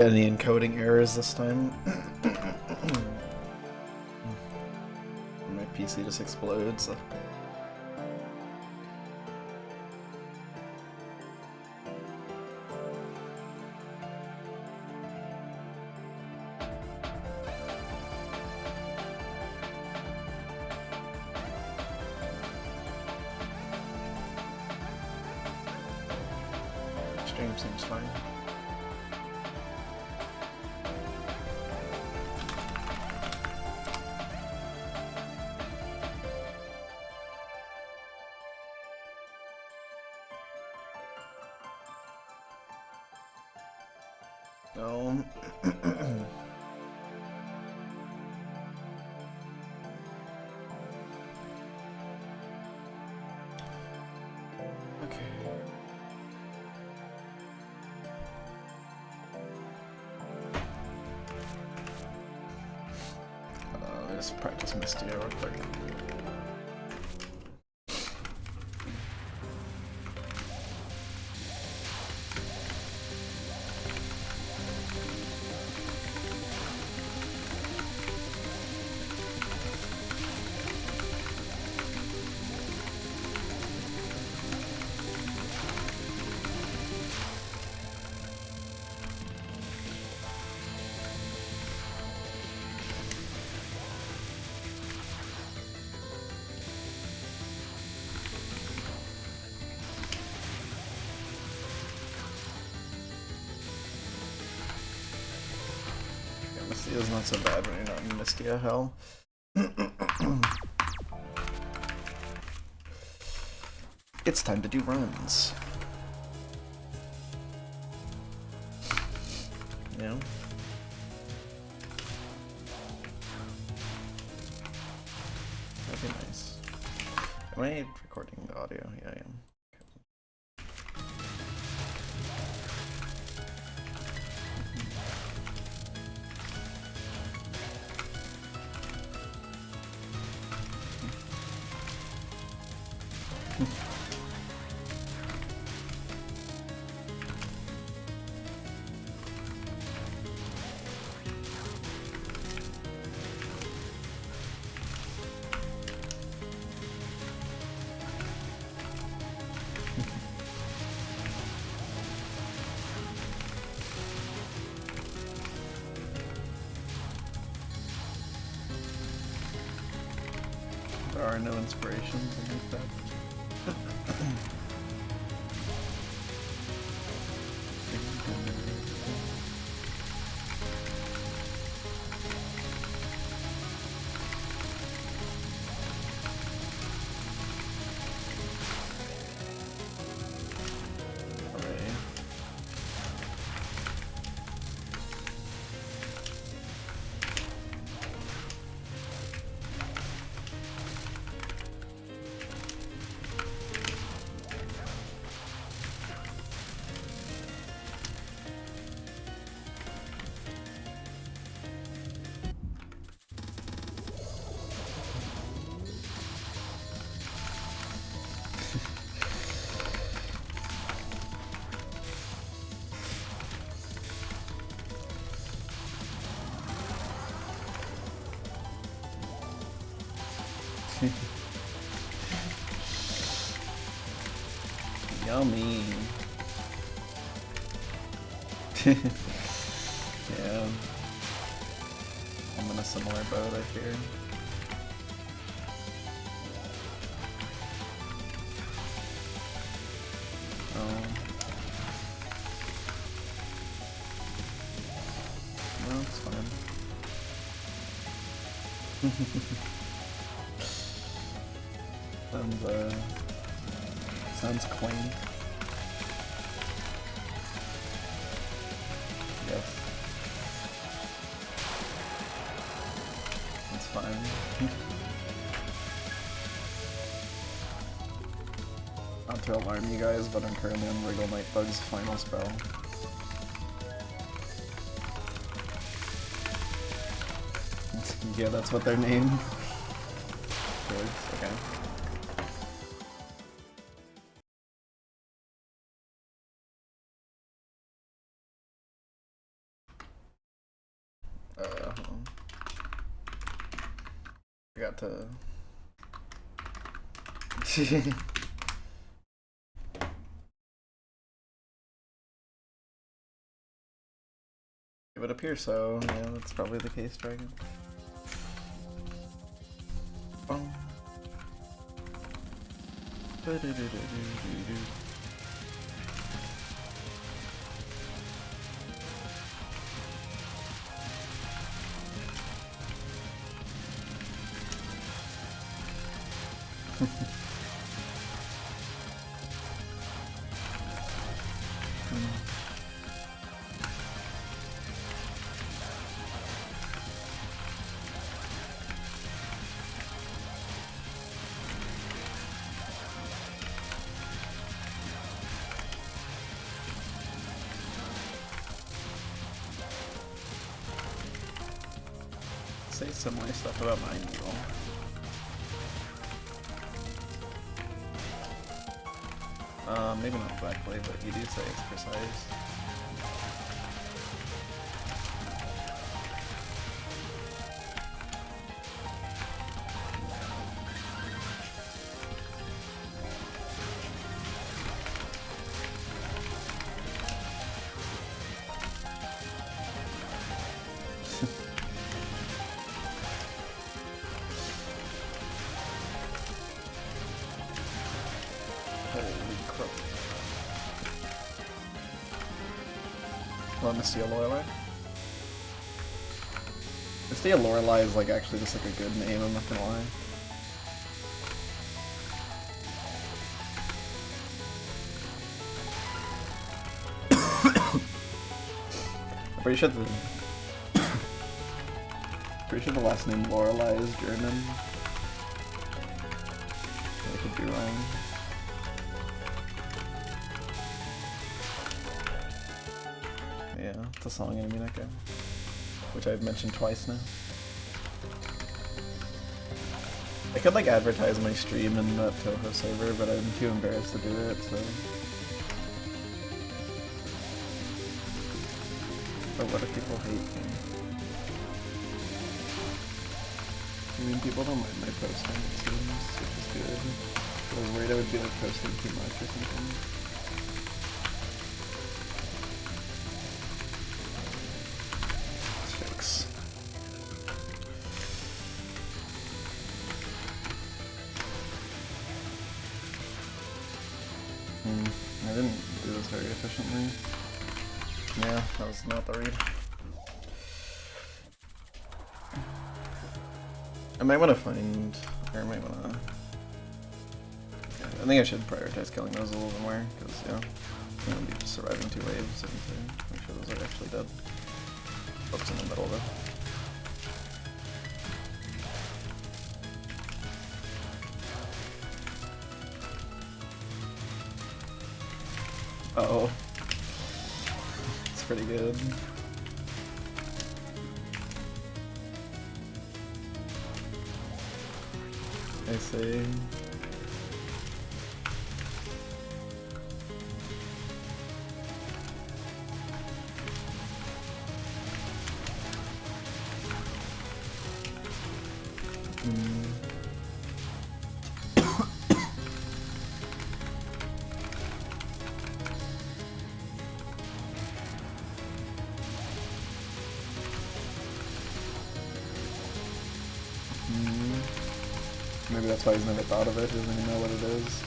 Any encoding errors this time? My PC just exploded, so... Stream seems fine. No. Okay. Let's practice Misty real quick. Misty is not so bad when you're not in Mistia hell. It's time to do runs. Yeah. That'd be nice. Am I recording the audio? Yeah, I am. There are no inspirations underneath that. Yummy. Yeah. I'm in a similar boat, I fear. Oh. No, it's fine. Sounds quaint. Yes. That's fine. Not to alarm you guys, but I'm currently on Wriggle Nightbug's final spell. Yeah, that's what they're named. Okay. Forgot to. It would appear so. Yeah, that's probably the case, Dragon. Boom. Say similar stuff about my needle. Maybe not exactly, but you do say it's precise. Mystia Lorelei? Mystia Lorelei is like actually just like a good name, I'm not gonna lie. I'm pretty sure the last name Lorelei is German. I could be wrong. Yeah, it's a song in Mineka, which I've mentioned twice now. I could like advertise my stream in that Touhou server, but I'm too embarrassed to do it, so. But what if people hate me? I mean, people don't mind my posting, it seems, which is good. I was worried I would be like posting too much or something. I didn't do this very efficiently. Yeah, that was not the read. I might want to find, or I might want to... Yeah, I think I should prioritize killing those a little bit more, because, yeah, I'm going to be surviving 2 waves, and to make sure those are actually dead. Focus in the middle, though. Uh-oh. It's pretty good. I see. Maybe that's why he's never thought of it, he doesn't even know what it is.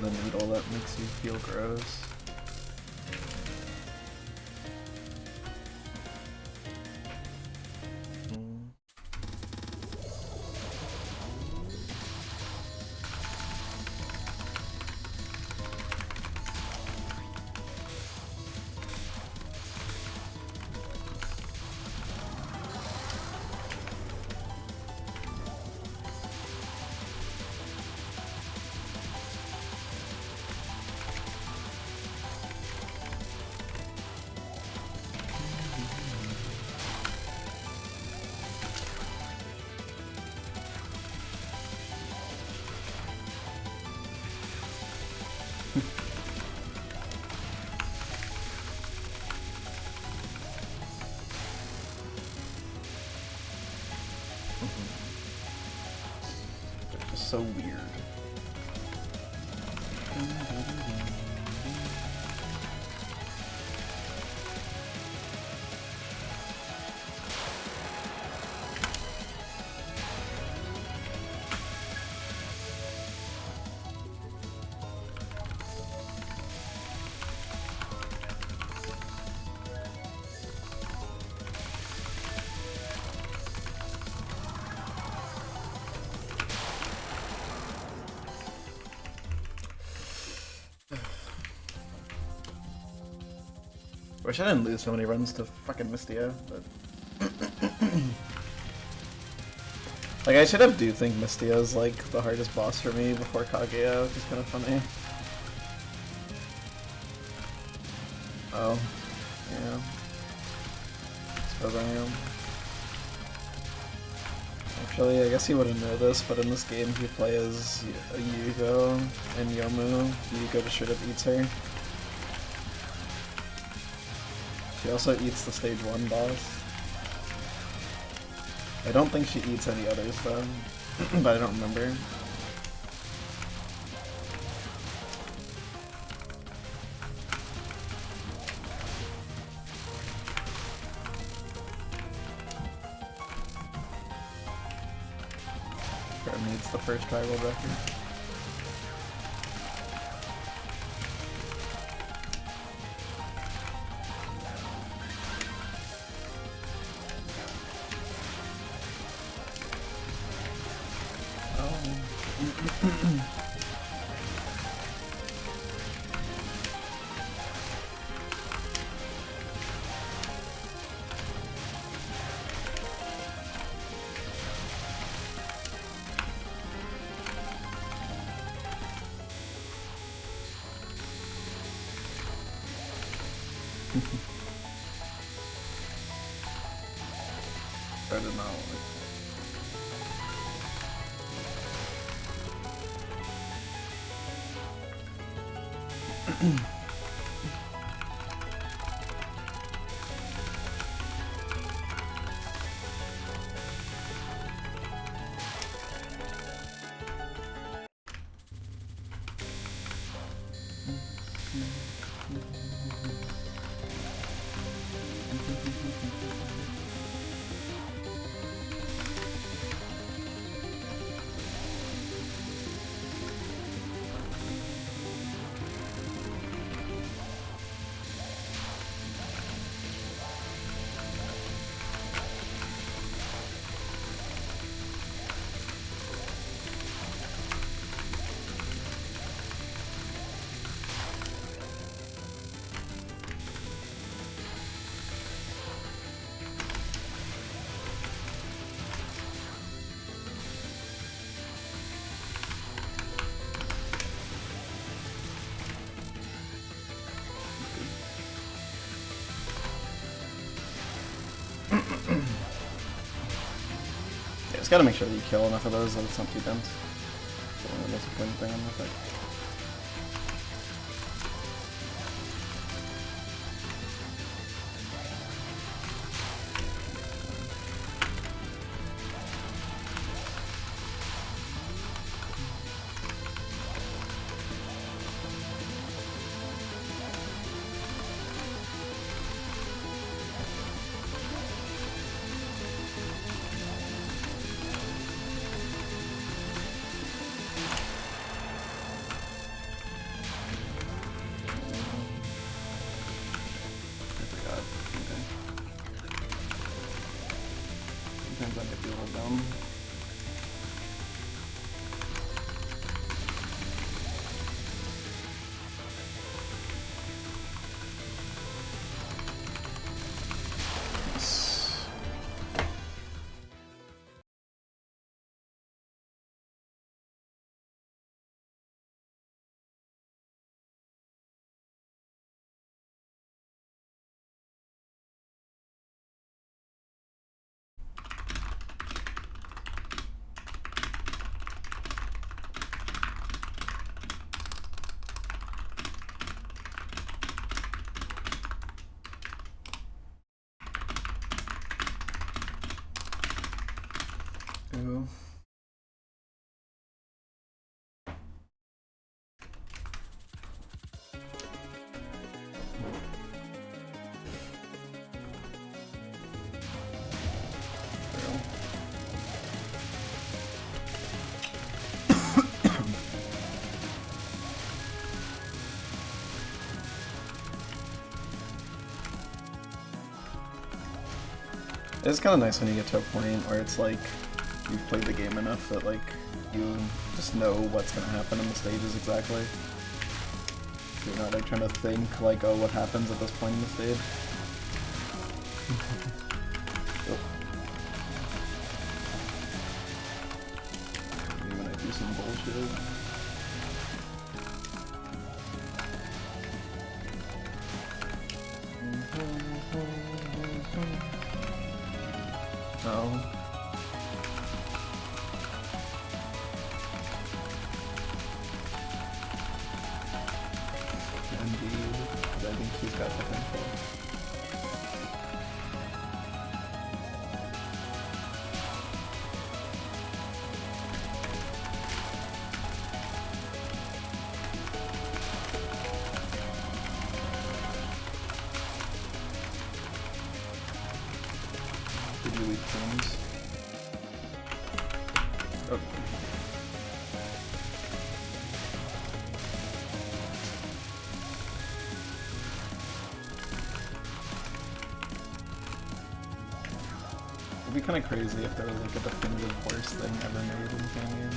The needle that makes you feel gross. so weird. Wish I didn't lose so many runs to fucking Mystia, but like I should have do think Mystia is like the hardest boss for me before Kaguya, which is kind of funny. Oh, yeah. Suppose I am. Actually, I guess you wouldn't know this, but in this game you play as Yugo and Yomu. Yugo just straight up eats her. She also eats the stage 1 boss. I don't think she eats any others though, but I don't remember. Apparently it's the first tribal record. I did not like. Yeah, just gotta make sure that you kill enough of those that it's not too dense. That's the most important thing on the fight. Sometimes I get a little dumb. Ooh. It's kind of nice when you get to a point where it's like you've played the game enough that like you just know what's gonna happen in the stages exactly. You're not like trying to think like, oh, what happens at this point in the stage. Oh. Maybe when I do some bullshit. No. Indeed, but I think she's got potential. Did you leave things? Oh. It'd be kind of crazy if there was like a definitive worst thing ever made in fan games.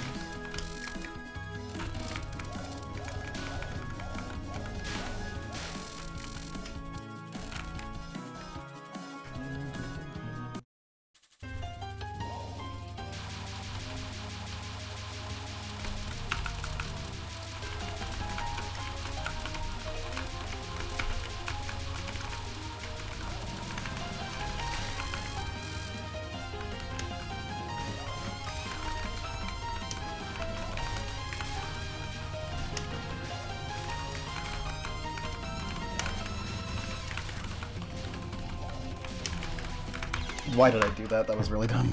Why did I do that? That was really dumb.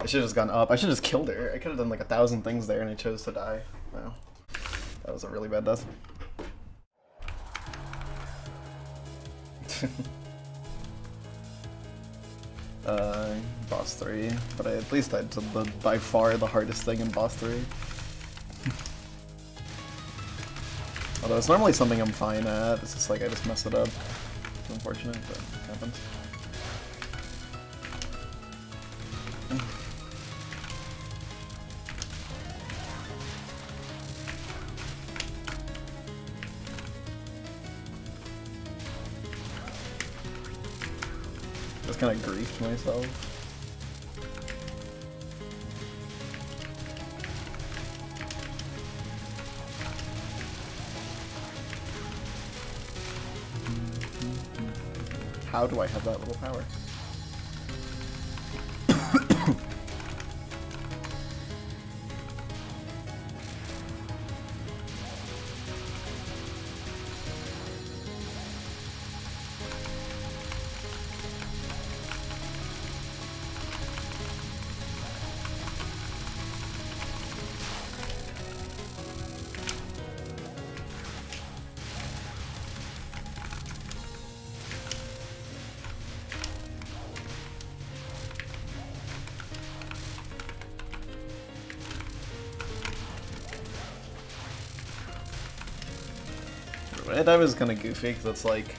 I should have just gone up. I should have just killed her. I could have done like 1,000 things there and I chose to die. Wow. That was a really bad death. Boss 3. But at least I did by far the hardest thing in boss 3. Although it's normally something I'm fine at. It's just like I just messed it up. It's unfortunate, but it happens. Just kind of griefed myself. How do I have that little power? That was kind of goofy because it's like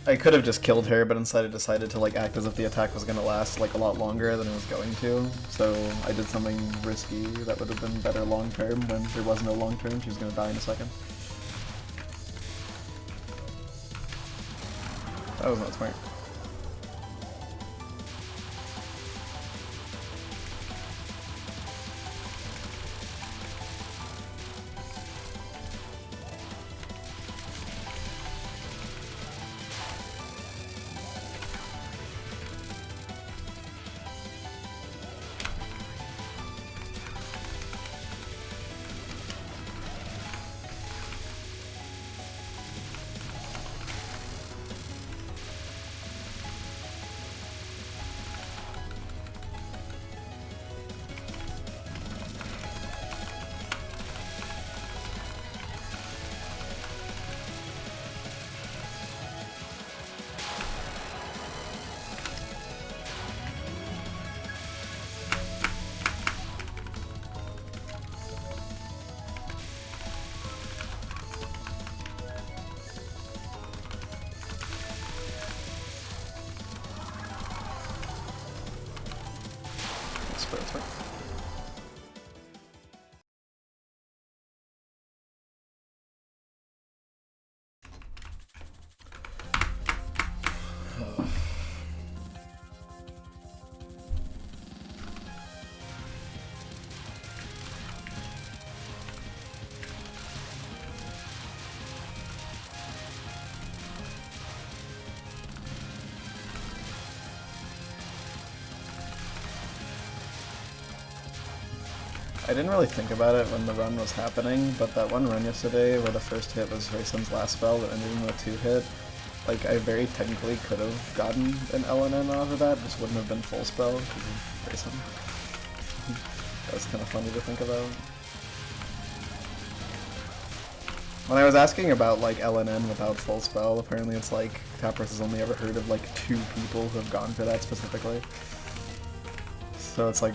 I could have just killed her, but instead I decided to like act as if the attack was gonna last like a lot longer than it was going to. So I did something risky that would have been better long term when there was no long term. She was gonna die in a second. That was not smart. I didn't really think about it when the run was happening, but that one run yesterday where the first hit was Raysun's last spell that ended in a 2-hit, like I very technically could have gotten an LNN off of that, just wouldn't have been full spell because of Raysun. That was kind of funny to think about. When I was asking about like LNN without full spell, apparently it's like Tapras has only ever heard of like 2 people who have gone for that specifically. So it's like,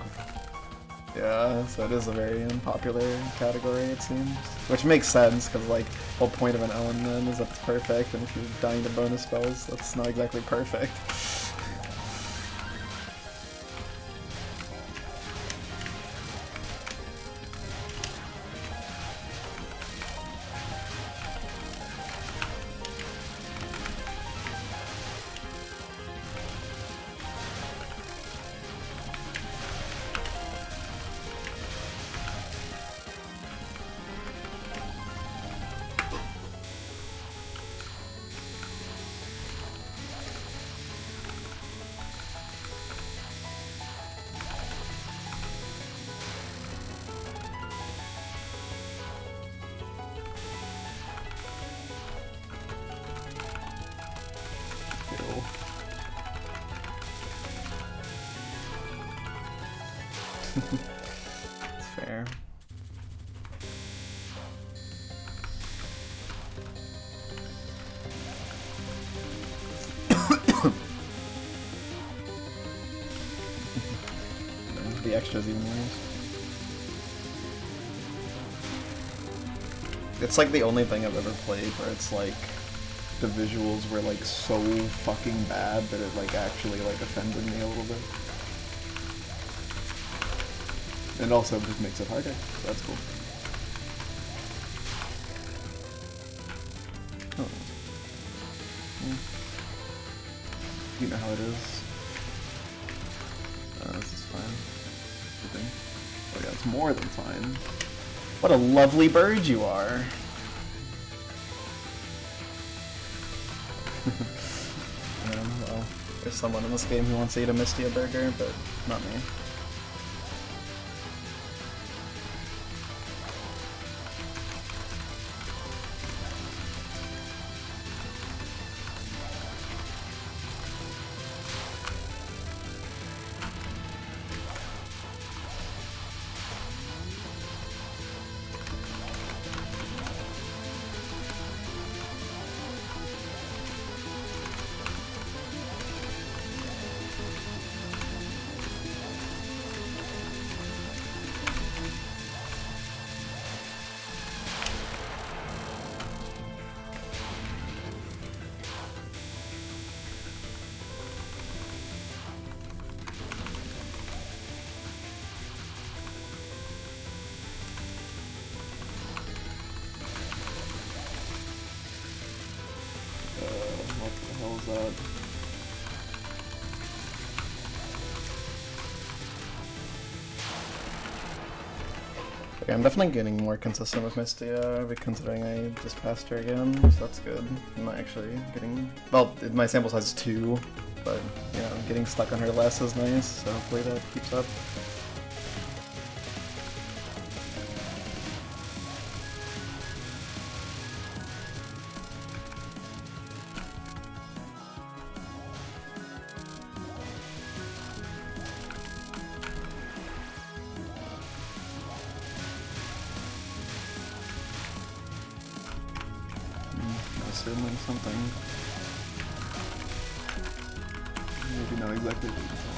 yeah, so it is a very unpopular category it seems. Which makes sense, because like, the whole point of an LNN is that it's perfect, and if you're dying to bonus spells, that's not exactly perfect. It's fair. The extras even worse. It's like the only thing I've ever played where it's like the visuals were like so fucking bad that it like actually like offended me a little bit. And also just makes it harder, so that's cool. Oh. You know how it is. This is fine. Oh yeah, it's more than fine. What a lovely bird you are! Well, there's someone in this game who wants to eat a Misty a burger, but not me. Okay, I'm definitely getting more consistent with Mystia, considering I just passed her again, so that's good. I'm not actually getting... Well, my sample size is 2, but, you know, getting stuck on her less is nice, so hopefully that keeps up. Certainly something. Maybe not exactly what you saw.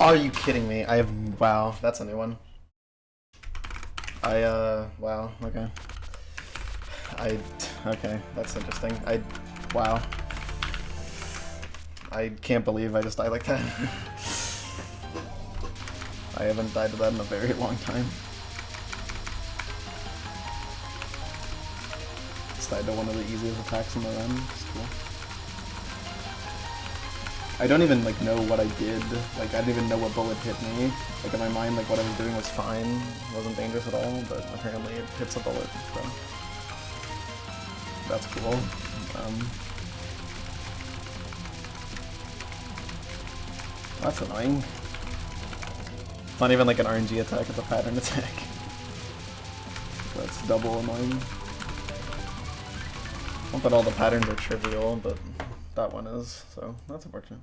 Are you kidding me? I have, wow, that's a new one. Wow, okay. Okay, that's interesting. Wow. I can't believe I just died like that. I haven't died to that in a very long time. Just died to one of the easiest attacks in the run. It's cool. I don't even like know what I did. Like I didn't even know what bullet hit me. Like in my mind, like what I was doing was fine. It wasn't dangerous at all, but apparently it hits a bullet, so that's cool. That's annoying. It's not even like an RNG attack, it's a pattern attack. That's double annoying. Not that all the patterns are trivial, but that one is, so that's unfortunate.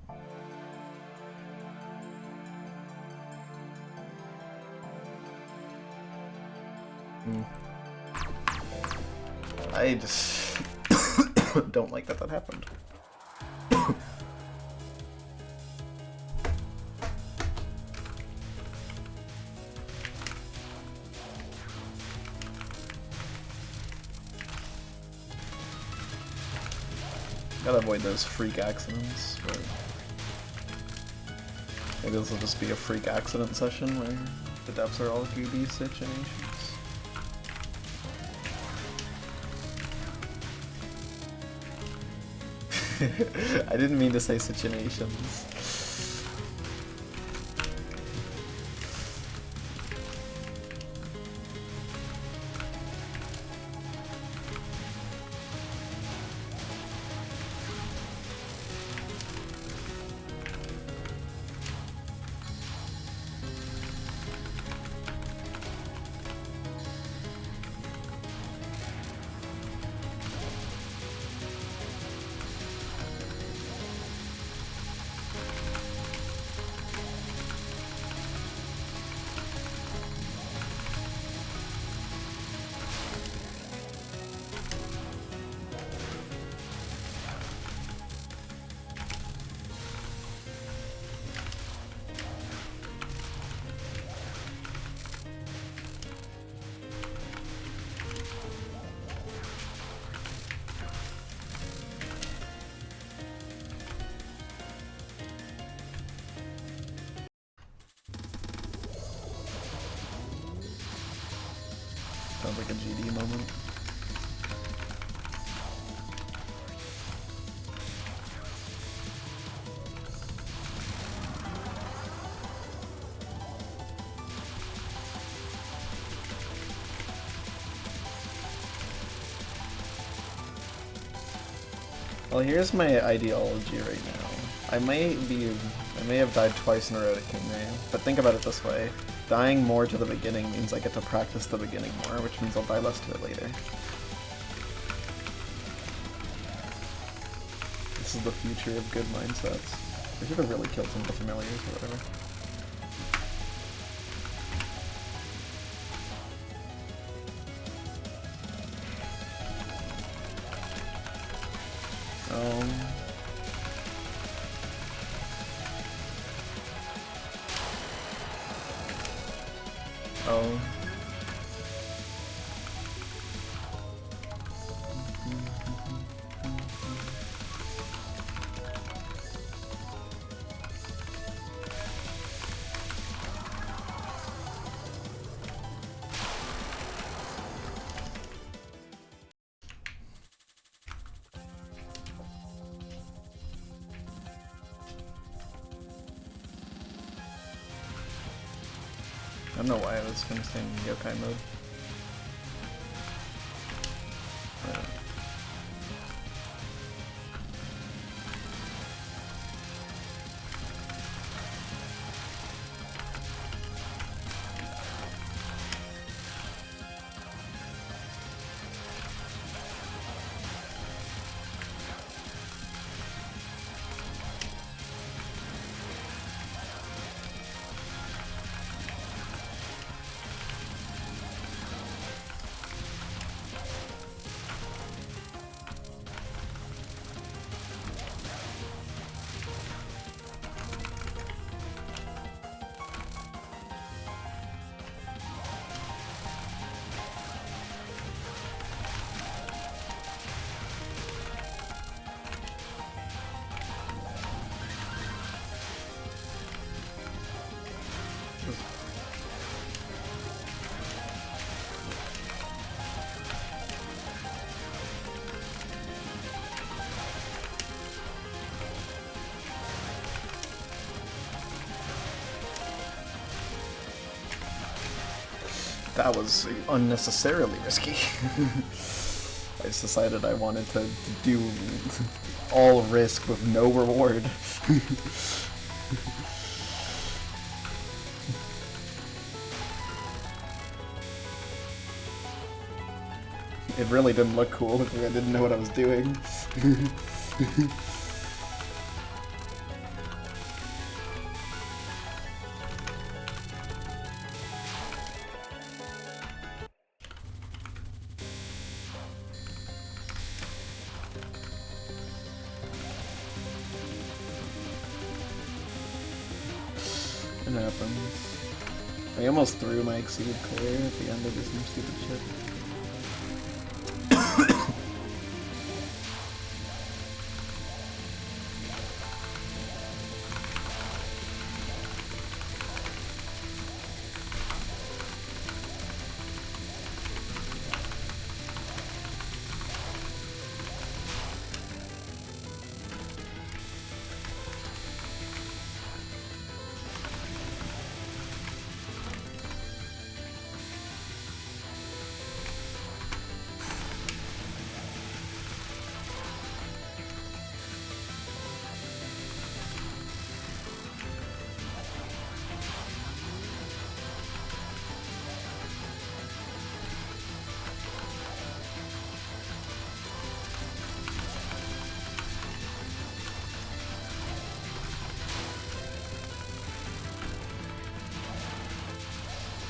I just don't like that happened. Gotta avoid those freak accidents, but maybe this will just be a freak accident session where the depths are all gooby situations. I didn't mean to say situations. Sounds like a GD moment. Well, here's my ideology right now. I may have died twice in a row to Kingray, but think about it this way. Dying more to the beginning means I get to practice the beginning more, which means I'll die less to it later. This is the future of good mindsets. I should have really killed some of the familiars or whatever. I don't know why I was finishing yokai mode. That was unnecessarily risky. I just decided I wanted to do all risk with no reward. It really didn't look cool because I didn't know what I was doing. It happens. I almost threw my exceed clear at the end of this new stupid shit.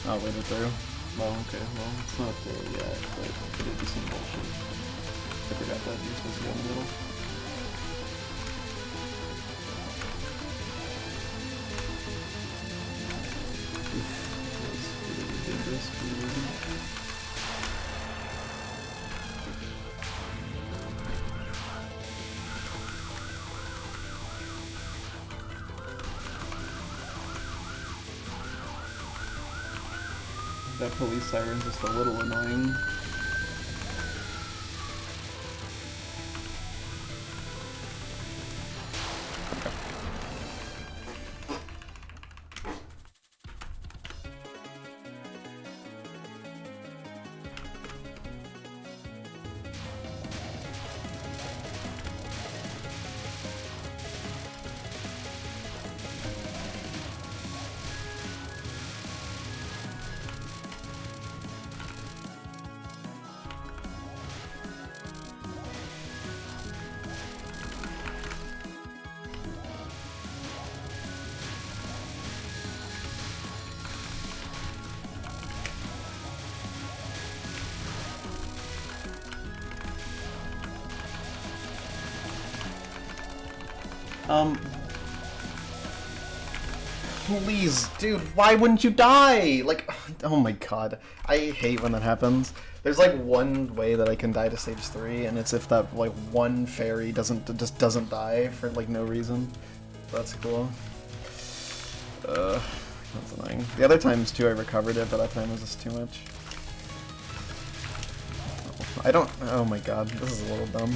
Oh, wait it through? Well, okay, well, it's not there yet, but it'll be some bullshit. I forgot that you're supposed to go in the middle. Oof, that was really dangerous for no reason. That police siren's just a little annoying. Please, dude, why wouldn't you die? Like, oh my god. I hate when that happens. There's like one way that I can die to stage 3, and it's if that like one fairy just doesn't die for like no reason. That's cool. That's annoying. The other times too I recovered it, but that time was just too much. I don't, oh my god, this is a little dumb.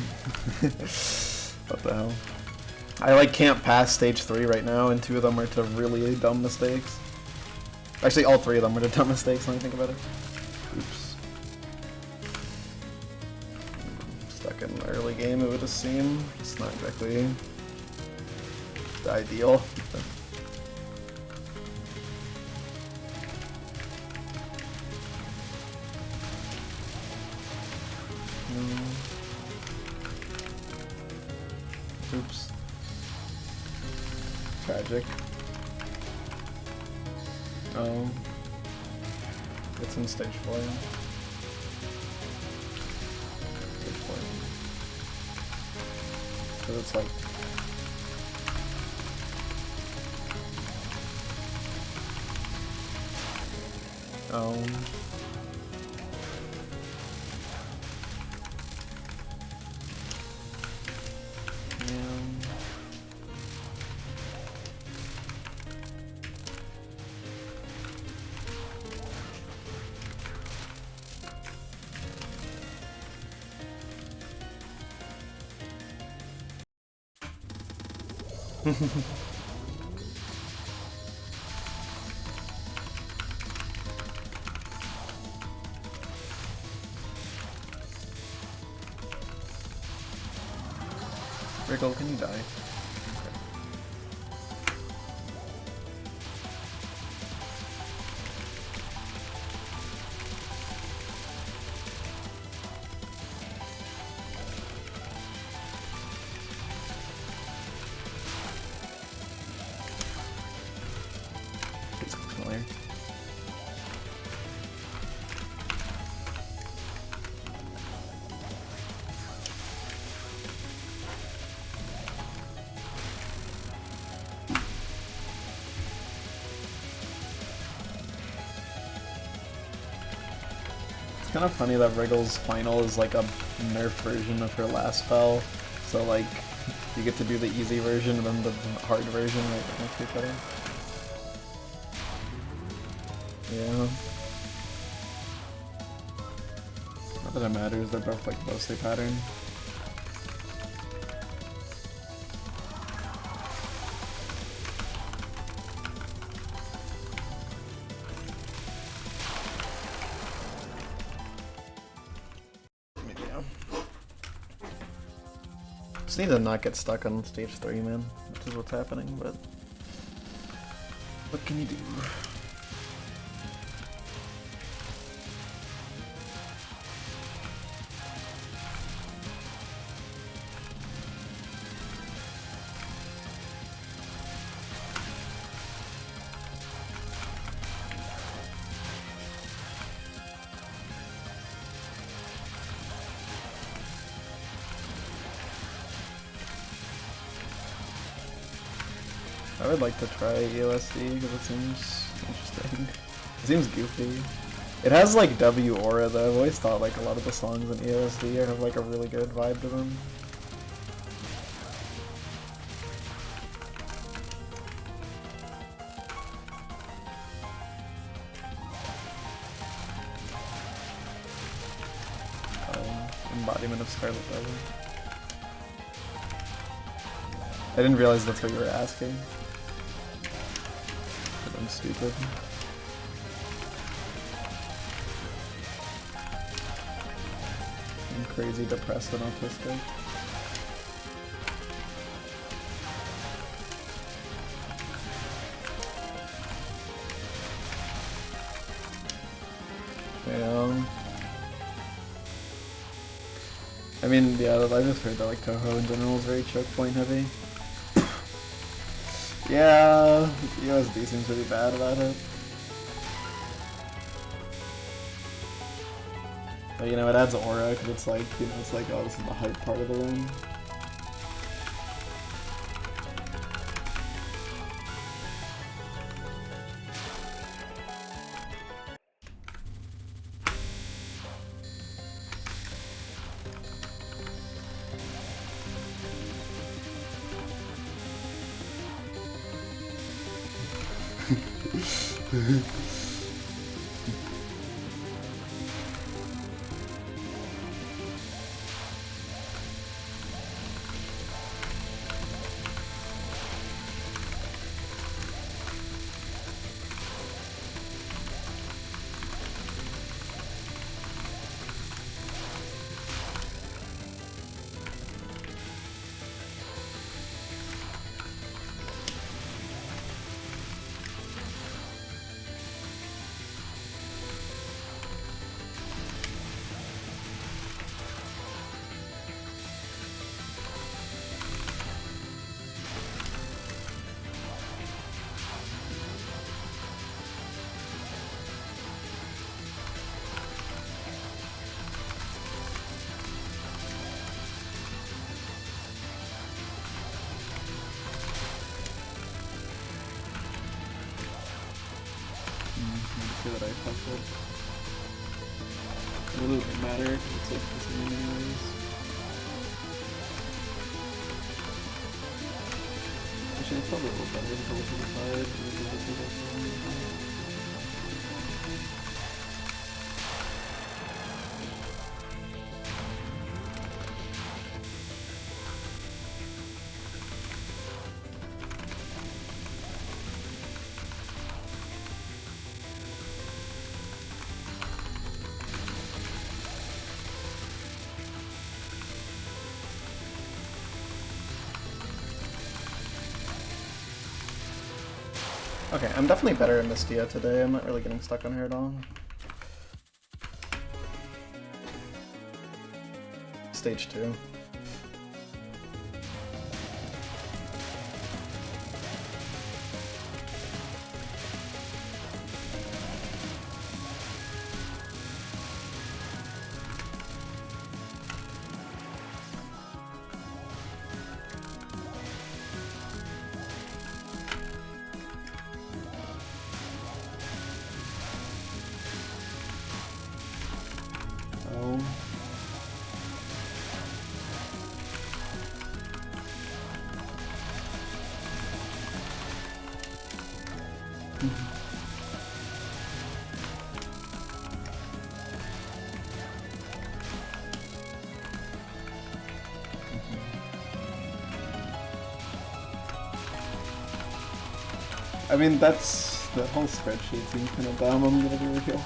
What the hell? I like can't pass stage 3 right now, and 2 of them are to really dumb mistakes. Actually, all 3 of them were to dumb mistakes when I think about it. Oops. Stuck in an early game, it would have seemed. It's not exactly the ideal. Oops. Tragic. Oh. It's in stage 4. Stage 4. So it's like... Oh. Wriggle, can you die? It's kind of funny that Wriggle's final is like a nerf version of her last spell, so like you get to do the easy version and then the hard version right next to each other. Yeah. Not that it matters, they're both like mostly pattern. Just need to not get stuck on stage 3, man, which is what's happening, but what can you do? I would like to try EOSD because it seems interesting. It seems goofy. It has like W aura though. I've always thought like a lot of the songs in EOSD have like a really good vibe to them. Embodiment of Scarlet Leather. I didn't realize that's what you were asking. But I'm stupid. I'm crazy, depressed, and autistic. Damn. I mean, yeah, I just heard that like Touhou in general is very choke point heavy. Yeah, USD seems really bad about it. But you know, it adds aura because it's like, you know, it's like, oh, this is the hype part of the room. That I fucked up. It doesn't matter, it's like the same anyways. Actually, it's probably a little better than going to the side. Okay, I'm definitely better in Mystia today. I'm not really getting stuck on her at all. Stage 2. I mean, that's the whole spreadsheet seems kind of dumb. I'm gonna be real.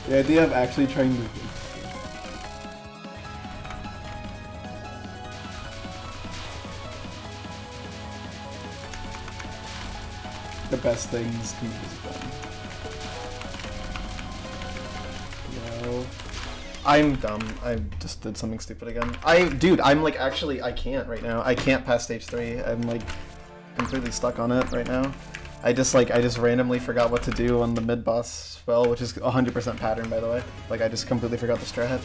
The idea of actually trying to the best things can be done. Yo. I'm dumb. I just did something stupid again. Dude, I'm like actually, I can't right now. I can't pass stage 3. I'm like completely stuck on it right now. I just randomly forgot what to do on the mid-boss spell, which is 100% pattern, by the way. Like, I just completely forgot the strat.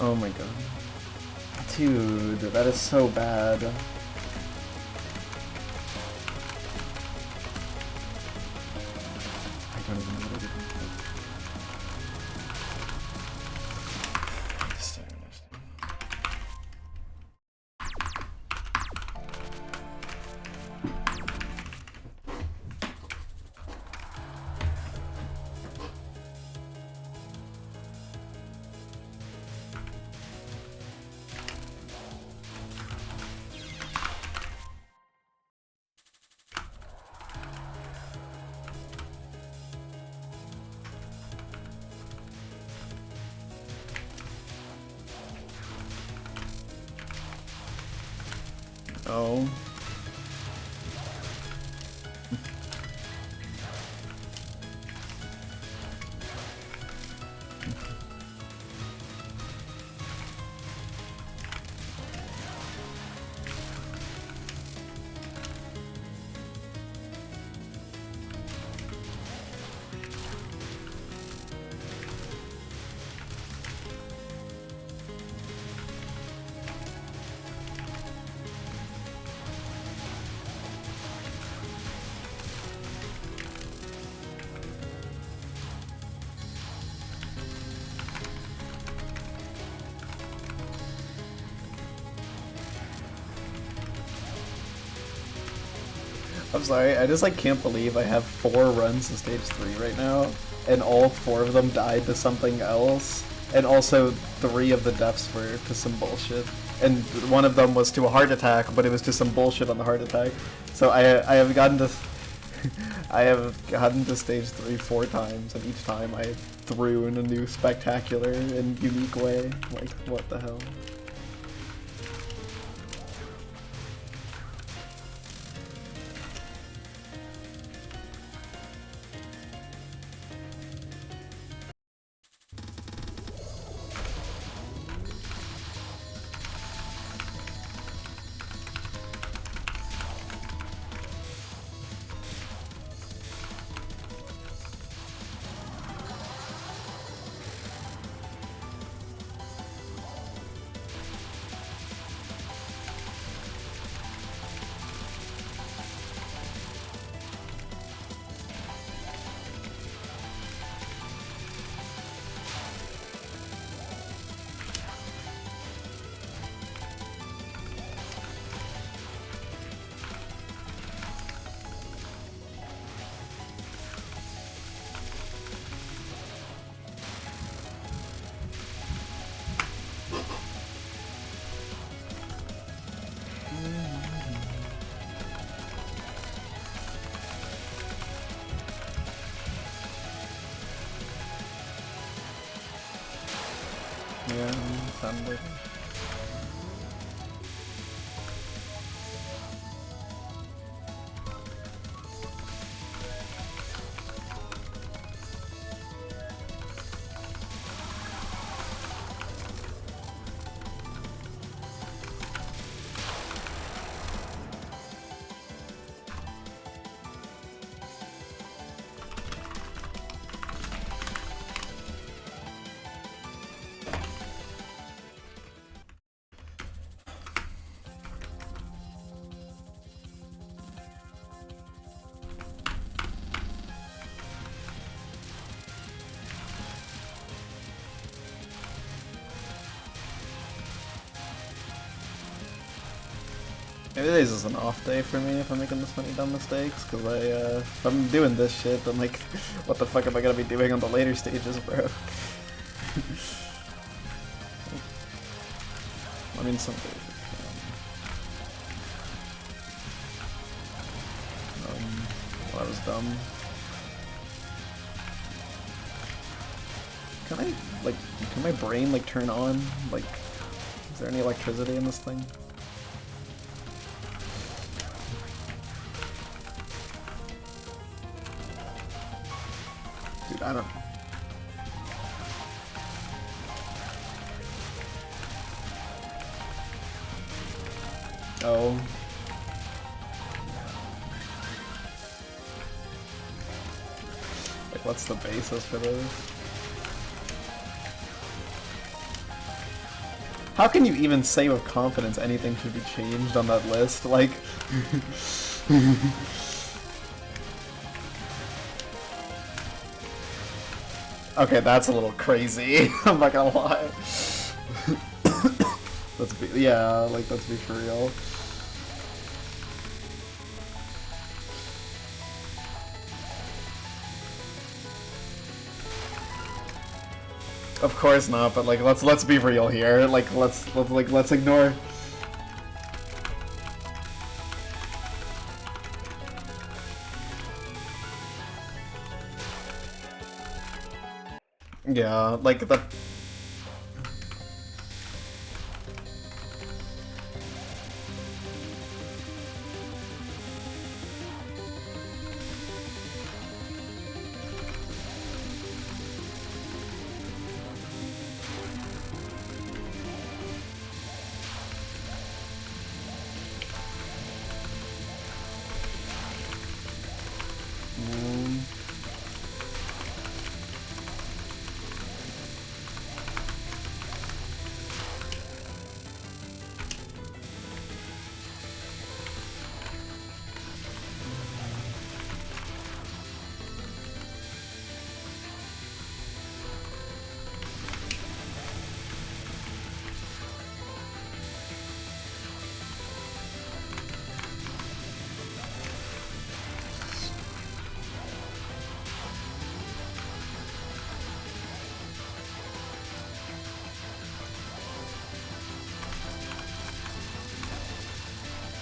Oh my god. Dude, that is so bad. I don't even know what I did. Oh. I'm sorry, I just like can't believe I have 4 runs to stage 3 right now, and all 4 of them died to something else, and also 3 of the deaths were to some bullshit. And one of them was to a heart attack, but it was to some bullshit on the heart attack. So I have gotten to I have gotten to stage 3 4 times, and each time I threw in a new spectacular and unique way. Like, what the hell? Yeah, sounded like Maybe this is an off day for me if I'm making this many dumb mistakes, because if I'm doing this shit, then like, what the fuck am I gonna be doing on the later stages, bro? I mean, some days well, that was dumb. Can I, like, can my brain, like, turn on? Like, is there any electricity in this thing? Dude, I don't... Oh. Like, what's the basis for this? How can you even say with confidence anything should be changed on that list? Like... Okay, that's a little crazy. I'm not gonna lie. Let's be, yeah, like, let's be for real. Of course not, but like, let's be real here. Like, let's ignore. Yeah, like the.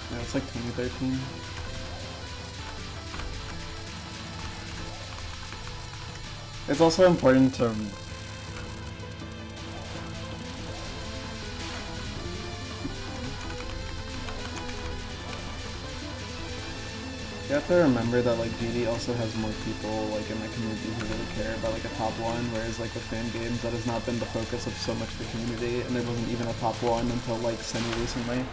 Yeah, it's like 2013. It's also important to... You have to remember that like GD also has more people like in the community who really care about like a top one, whereas like with fan games that has not been the focus of so much of the community, and there wasn't even a top one until like semi-recently.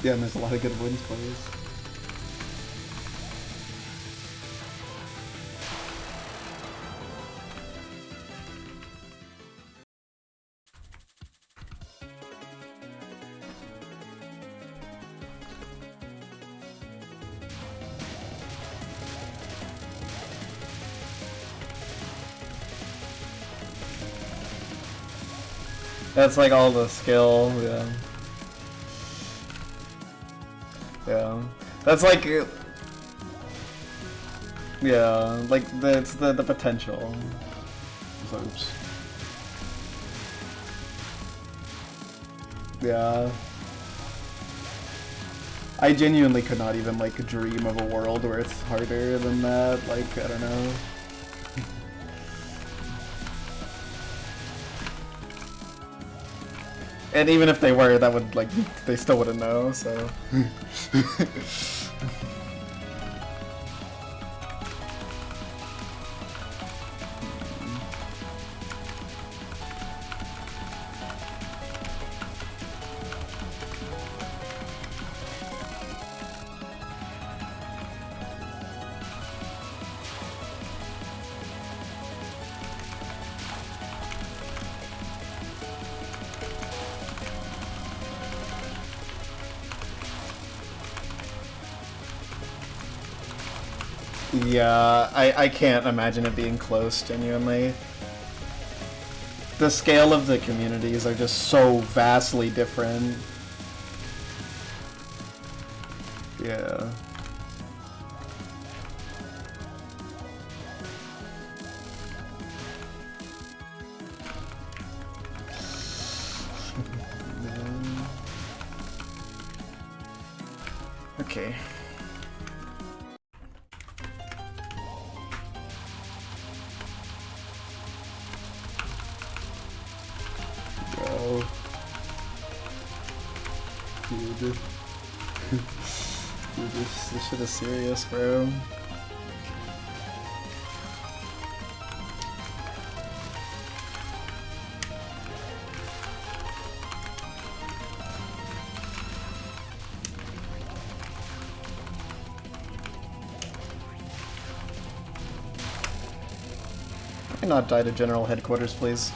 Yeah, and there's a lot of good wins players. That's like all the skill, yeah. Yeah, that's like, yeah, like it's the potential. Oops. Yeah. I genuinely could not even like dream of a world where it's harder than that. Like, I don't know. And even if they were, that would, like, they still wouldn't know, so... Yeah, I can't imagine it being close, genuinely. The scale of the communities are just so vastly different. Yeah. Okay. Bro. Dude. Dude, this shit is serious, bro. Can I not die to General Headquarters, please?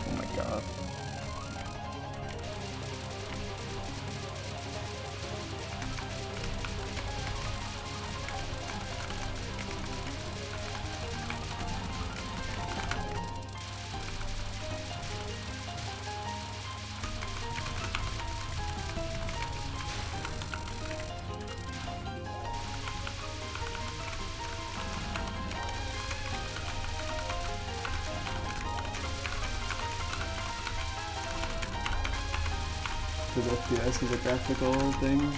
Oh my god. Because FPS is a graphical thing.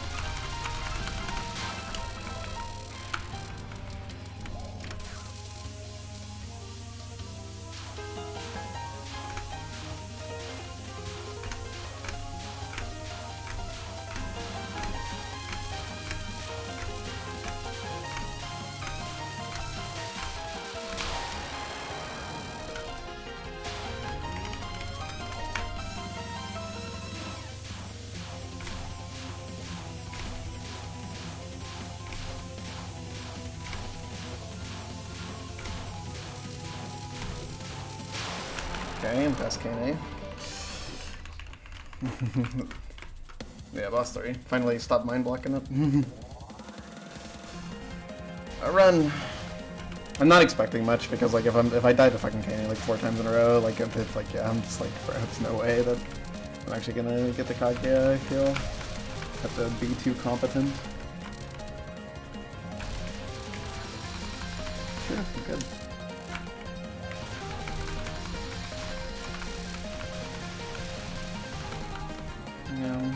Okay, best KNA. Yeah, boss 3. Finally stopped mind blocking it. A run! I'm not expecting much because like if I die to fucking KNA like 4 times in a row, like it's like yeah, I'm just like bro, there's no way that I'm actually gonna get the Kaguya, I feel. Have to be too competent. Sure, I'm good. Yeah.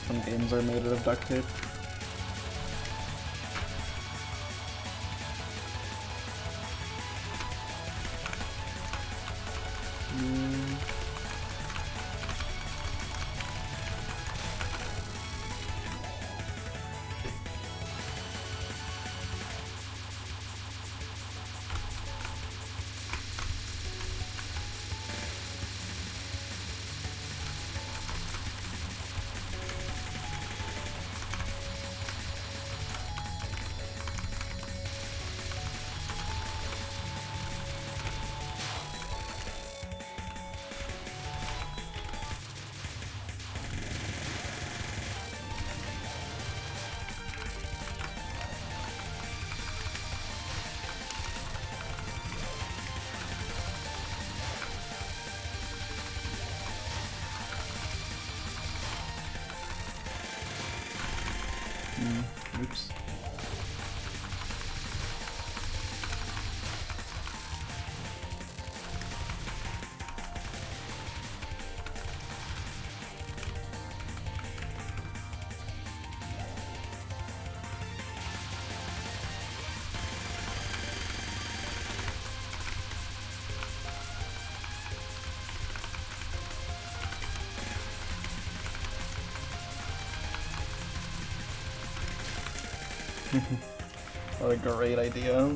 Some games are made out of duct tape. Oops. What a great idea.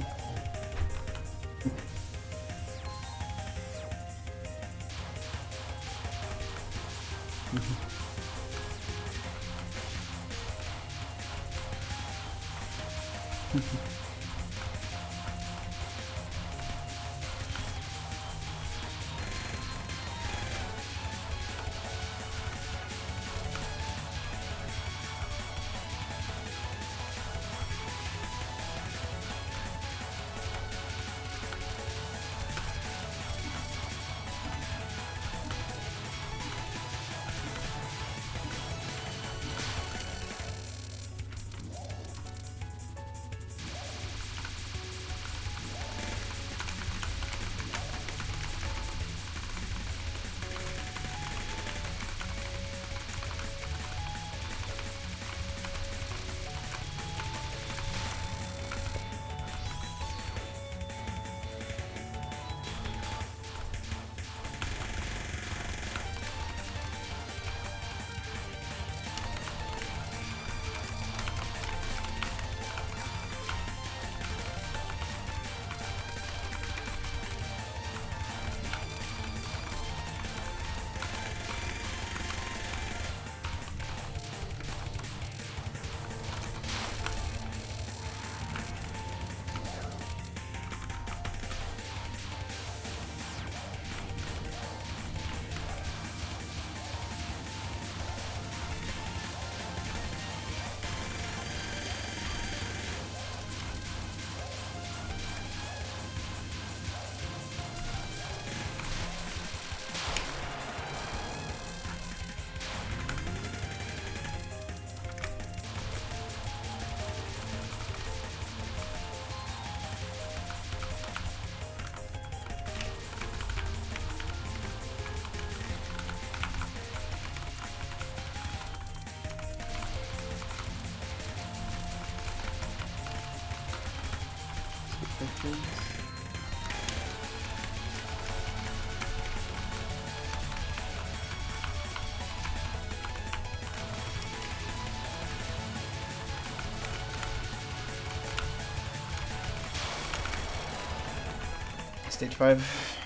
Stage 5.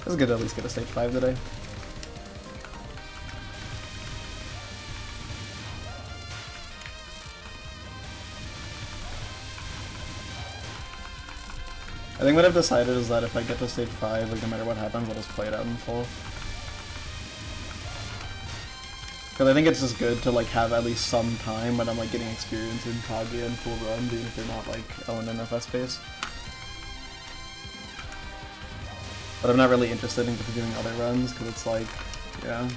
It was good to at least get a stage 5 today. I think what I've decided is that if I get to stage 5, like no matter what happens, I'll just play it out in full. Because I think it's just good to like have at least some time when I'm like getting experience in Kaguya and full runs, even if they're not like LNNFS based. But I'm not really interested in doing other runs, because it's like, yeah,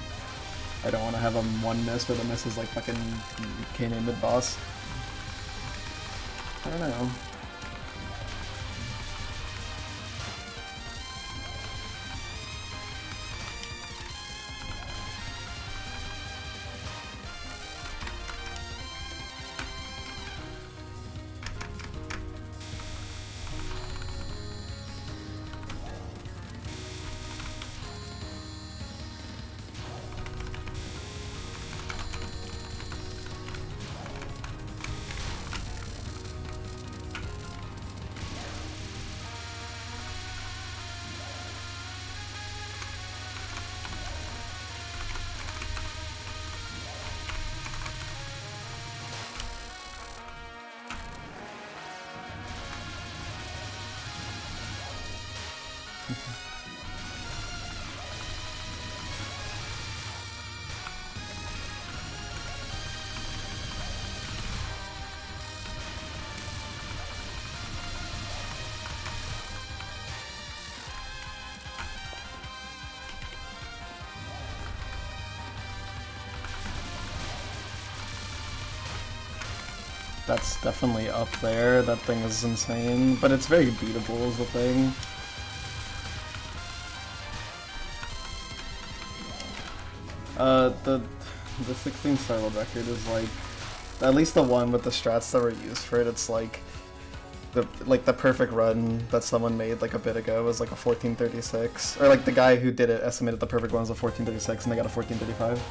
I don't want to have one miss where the miss is like fucking K-name mid-boss. I don't know. That's definitely up there. That thing is insane, but it's very beatable is the thing. The 16-star world record is like, at least the one with the strats that were used for it, it's like the perfect run that someone made like a bit ago was like a 1436, or like the guy who did it estimated the perfect one was a 1436 and they got a 1435.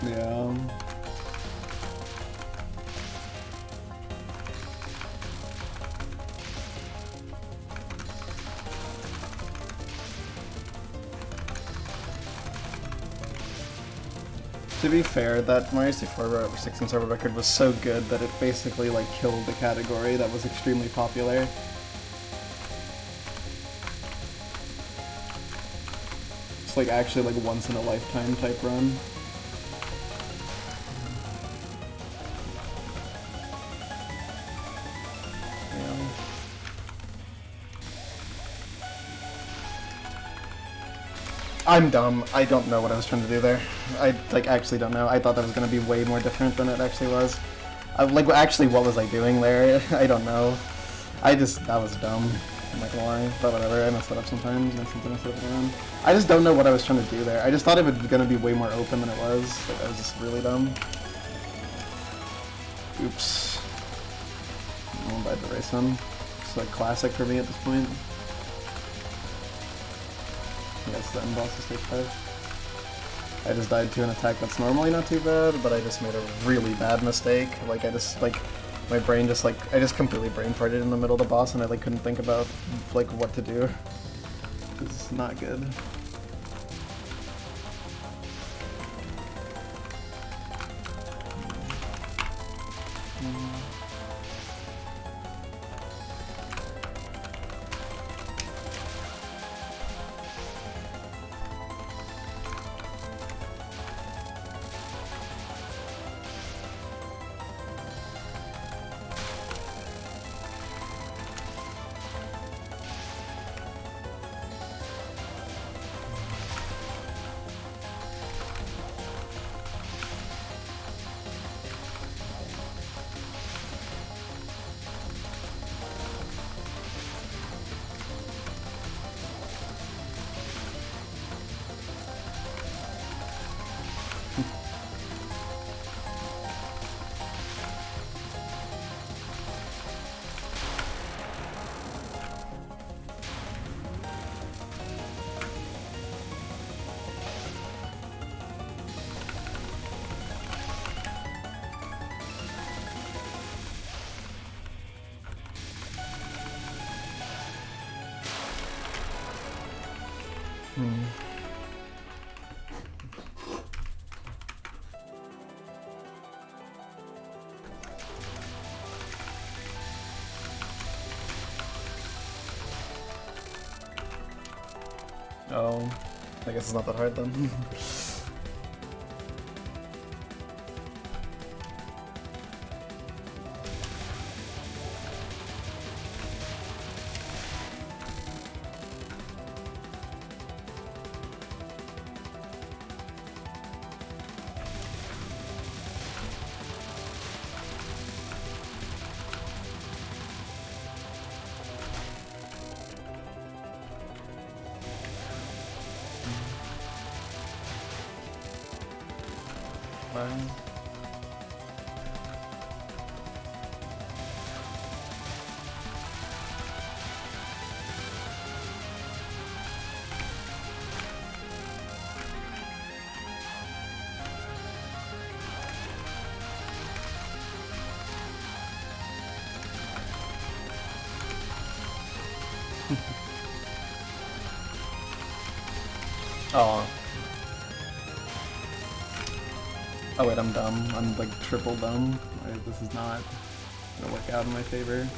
Yeah. To be fair, that Mario 64 16 server record was so good that it basically like killed the category that was extremely popular. It's like actually like once in a lifetime type run. I'm dumb. I don't know what I was trying to do there. I like actually don't know. I thought that was gonna be way more different than it actually was. Like actually, what was I doing there? I don't know. That was dumb. I'm not gonna lie. But whatever. I mess that up sometimes. And sometimes I set it around. I just don't know what I was trying to do there. I just thought it was gonna be way more open than it was. But that was just really dumb. Oops. I'm about to race him. It's like classic for me at this point. Yes, the end boss is stage 5. I just died to an attack that's normally not too bad, but I just made a really bad mistake. Like, my brain just, like, I just completely brain farted in the middle of the boss and I, like, couldn't think about, like, what to do. It's not good. Oh, I guess it's not that hard then. Oh. Oh wait, I'm dumb. I'm like triple dumb. This is not gonna work out in my favor.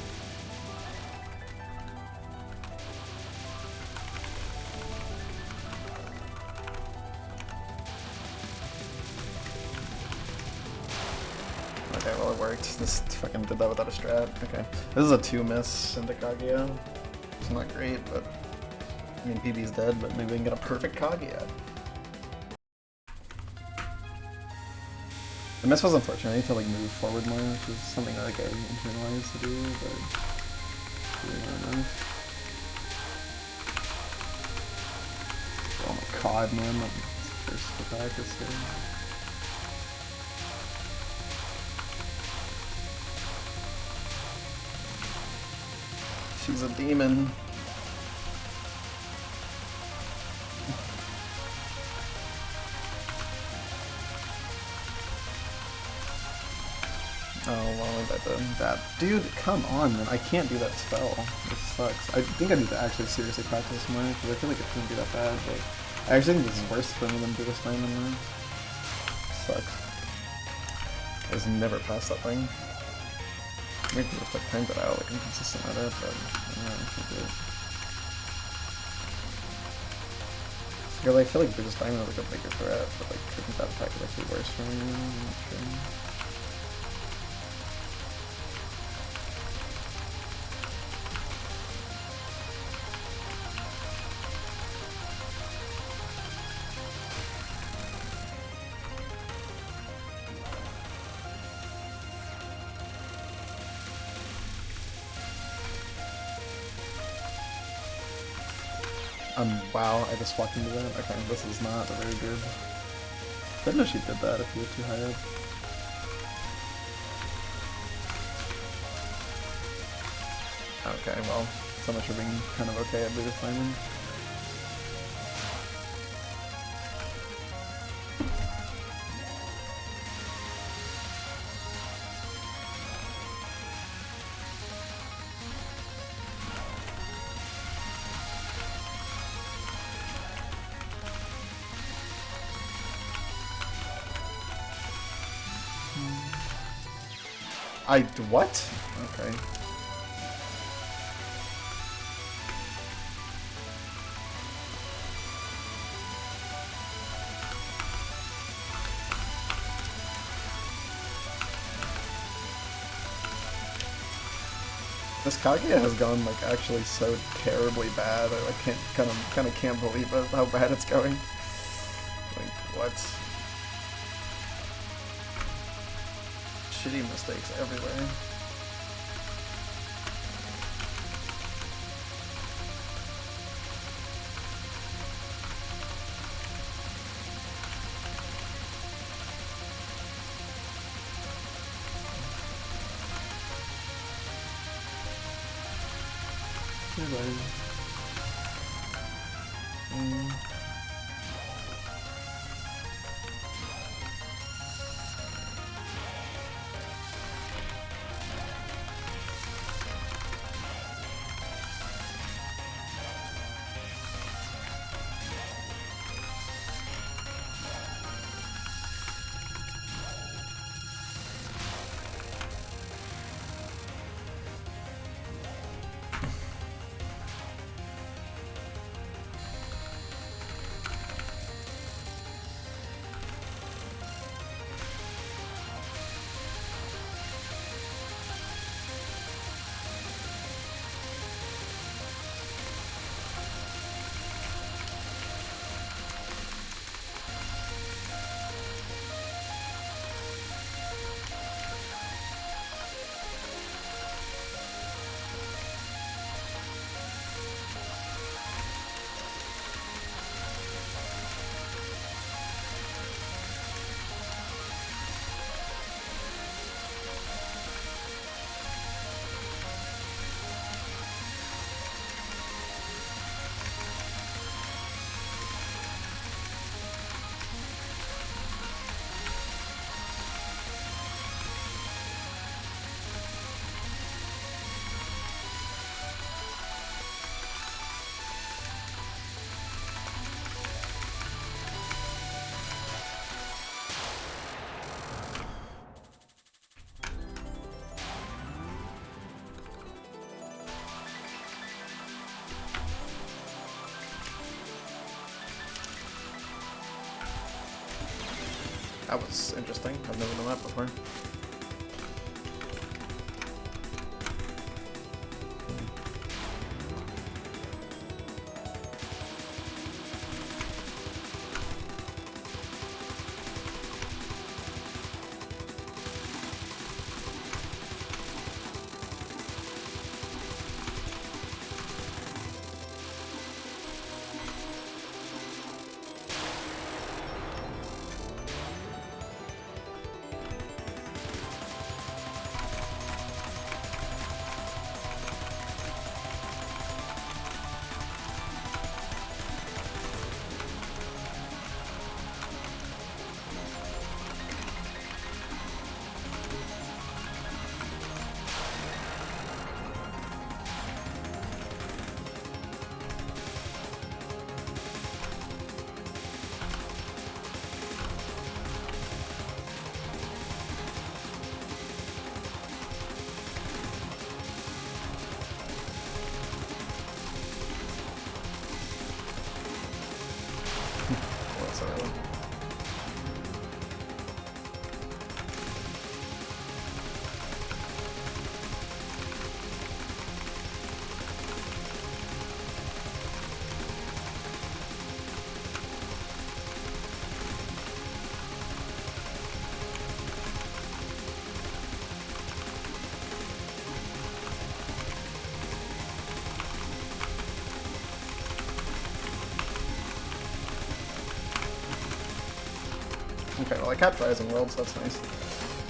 perfect. This fucking did that without a strat. Okay. This is a 2 miss into Kaguya. It's not great, but I mean PB's dead, but maybe we can get a perfect Kaguya. The miss was unfortunate. I need to like move forward more, which is something that like I internalized to do, but really not enough. Oh my god, man, that first attack is so... She's a demon. Oh, well, that. Dude, come on, man. I can't do that spell. This sucks. I think I need to actually seriously practice more, because I feel like it shouldn't be that bad, but I actually think this is worse for me than Buddhist Diamond now. Sucks. I just never passed that thing. Maybe just like timed it out, like I'm consistent at it, but I don't know, I can't do it. So, I feel like Buddhist Diamond is like a bigger threat, but like I think that attack is actually worse for me now, I'm not sure. Wow, I just walked into that? Okay, this is not very good. I didn't know she did that if you were too high up. Okay, well, so much for being kind of okay at Buddhist Diamond. What? Okay. This Kaguya has gone like actually so terribly bad. I like kind of can't believe it, how bad it's going. Like what? Shitty mistakes everywhere. That was interesting. I've never done that before. Okay, well I capped Rising World, so that's nice.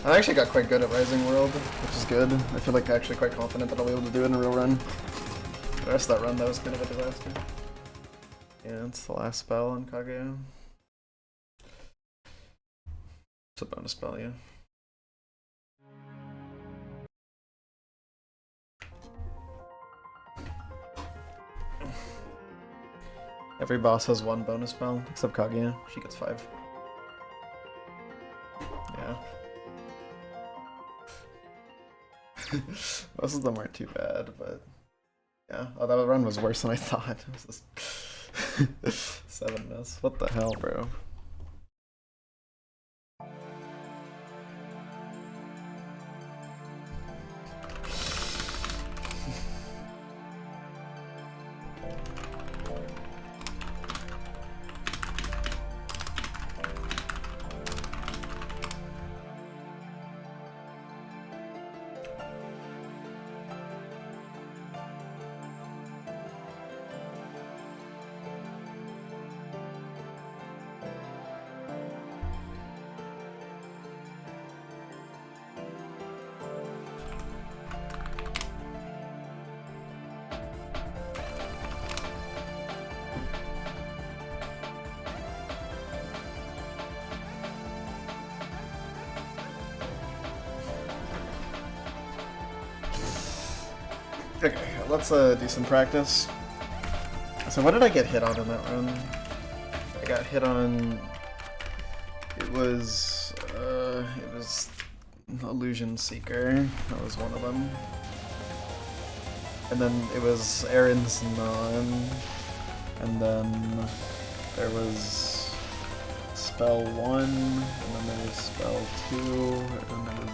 I actually got quite good at Rising World, which is good. I feel like I'm actually quite confident that I'll be able to do it in a real run. The rest of that run, that was kind of a disaster. Yeah, it's the last spell on Kaguya. It's a bonus spell, yeah. Every boss has one bonus spell, except Kaguya. She gets 5. Yeah. Most of them aren't too bad, but yeah. Oh, that run was worse than I thought. It was just 7 miss. What the hell, bro? Okay, let's do some practice. So what did I get hit on in that run? I got hit on... It was Illusion Seeker. That was one of them. And then it was Aaron's Non. And then there was Spell 1, and then there was Spell 2, and then there was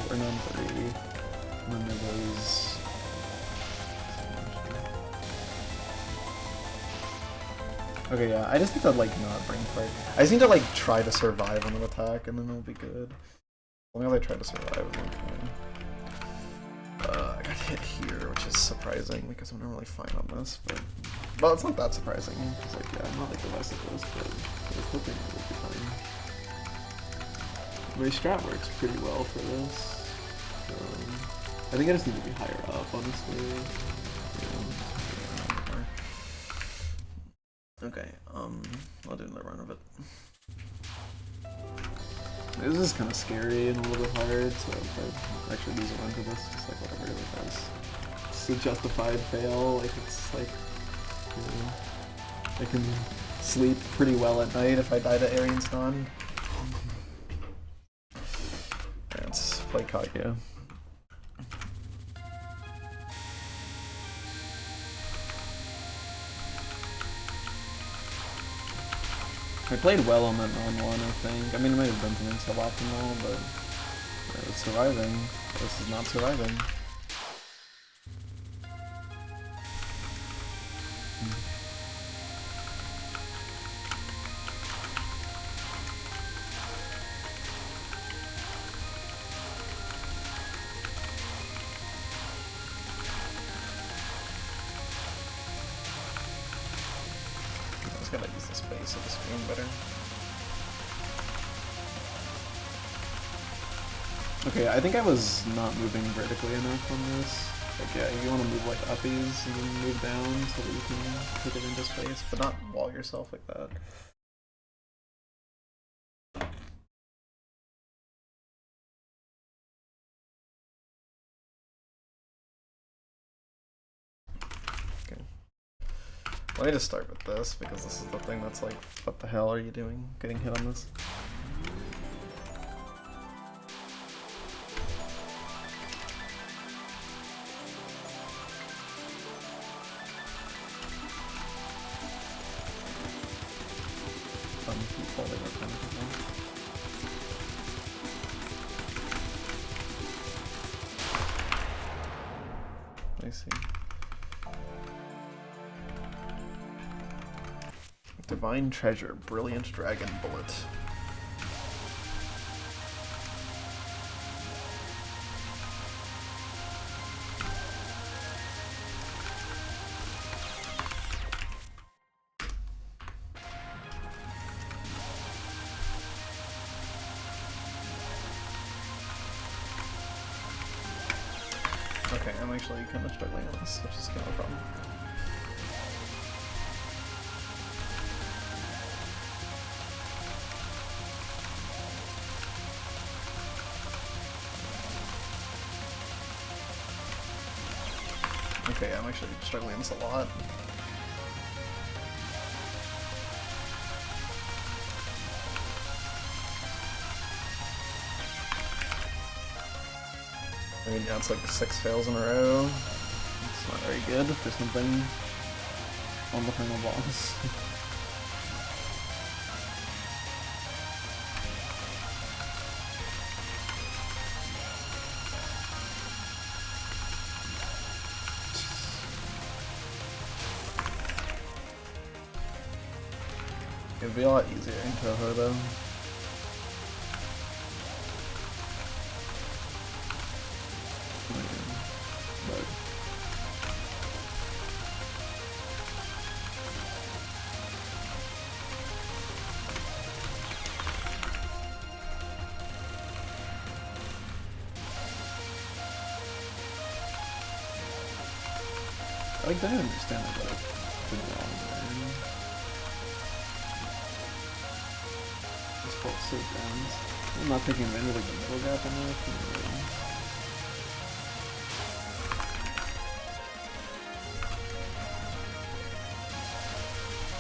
1, 2, or no, 3. And then there was... Okay, yeah, I just need to, like, not bring fire. I just need to, like, try to survive on an attack, and then it'll be good. As long as I try to survive, I'm okay. I got hit here, which is surprising, because I'm not really fine on this, but... Well, it's not that surprising, because, like, yeah, I'm not, like, the best at this, but I was hoping it would be fine. My strat works pretty well for this. I think I just need to be higher up, honestly. Yeah. Okay, I'll do another run of it. This is kind of scary and a little bit hard, so if I actually lose a run to this, just like whatever it is. It's a justified fail, like it's like, you know, I can sleep pretty well at night if I die to Arian's Non. Let's play Kaguya. I played well on that non-1, I think. I mean, it might have been something suboptimal, but it was surviving. This is not surviving. I just gotta use the space of the screen better. Okay, I think I was not moving vertically enough on this. Like, yeah, you want to move like uppies and then move down so that you can put it into space, but not wall yourself like that. Okay. Let me just start with this, because this is the thing that's like, what the hell are you doing getting hit on this? I see. Divine Treasure, Brilliant Dragon Bullet. Okay, I'm actually kind of struggling on this, which is kind of a problem. Okay, I'm actually struggling on this a lot. I mean, yeah, it's like 6 fails in a row. It's not very good for something on the final boss. It would be a lot easier in Touhou though. Like, I don't understand it, but I've been wrong there. This felt so dense. I'm not taking advantage of like, the middle gap enough.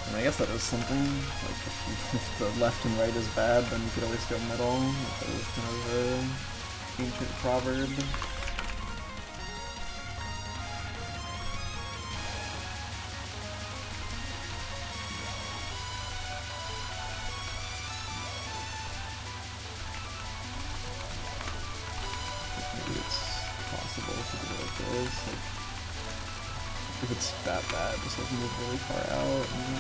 And I guess that is something. Like, if the left and right is bad, then you could always go middle. That was kind of an ancient proverb. If it's that bad, just like move really far out and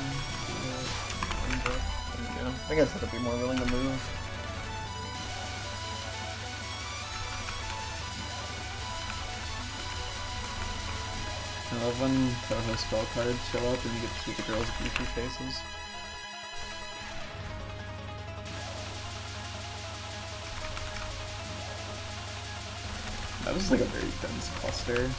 yeah. I guess I'd be more willing to move. I love when Touhou spell cards show up and you get to see the girls' goofy faces. That was like a very dense cluster.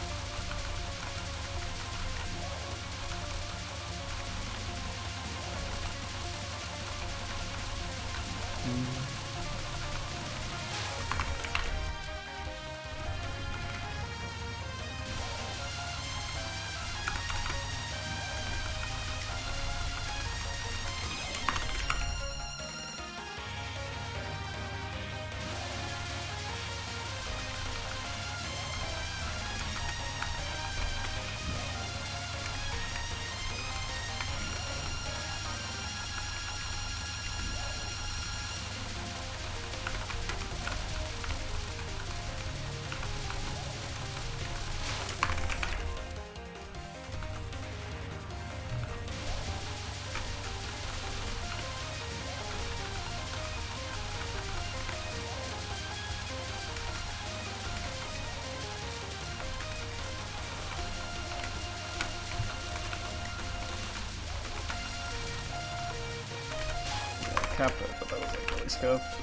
Capped it, but that was like really scuffed.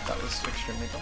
That was extremely dumb.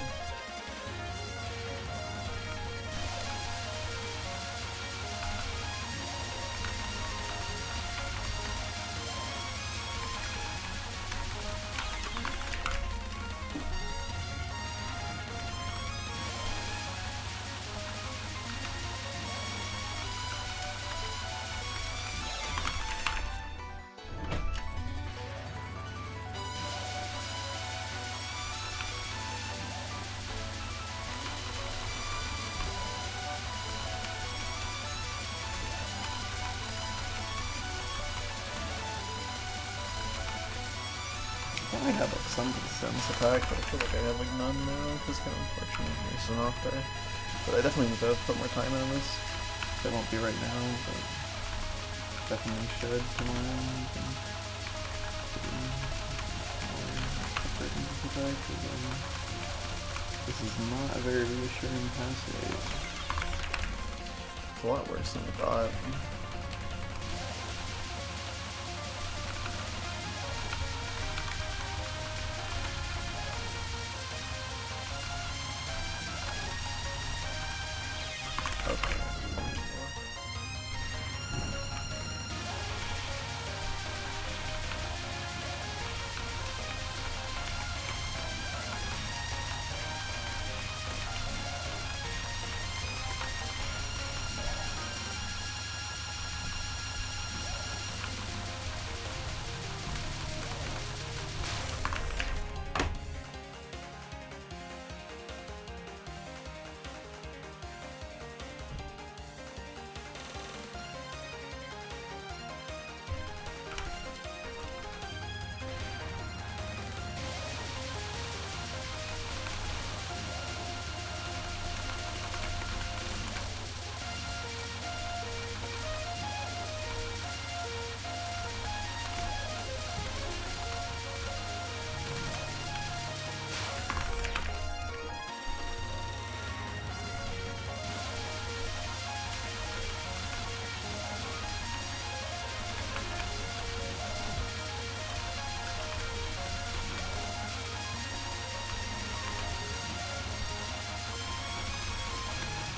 I have like some sense attack, but I feel like I have like none now, which is kind of unfortunate. There's an off there. But I definitely need to put more time into this. It won't be right now, but definitely should tomorrow. This is not a very reassuring pass rate. It's a lot worse than I thought.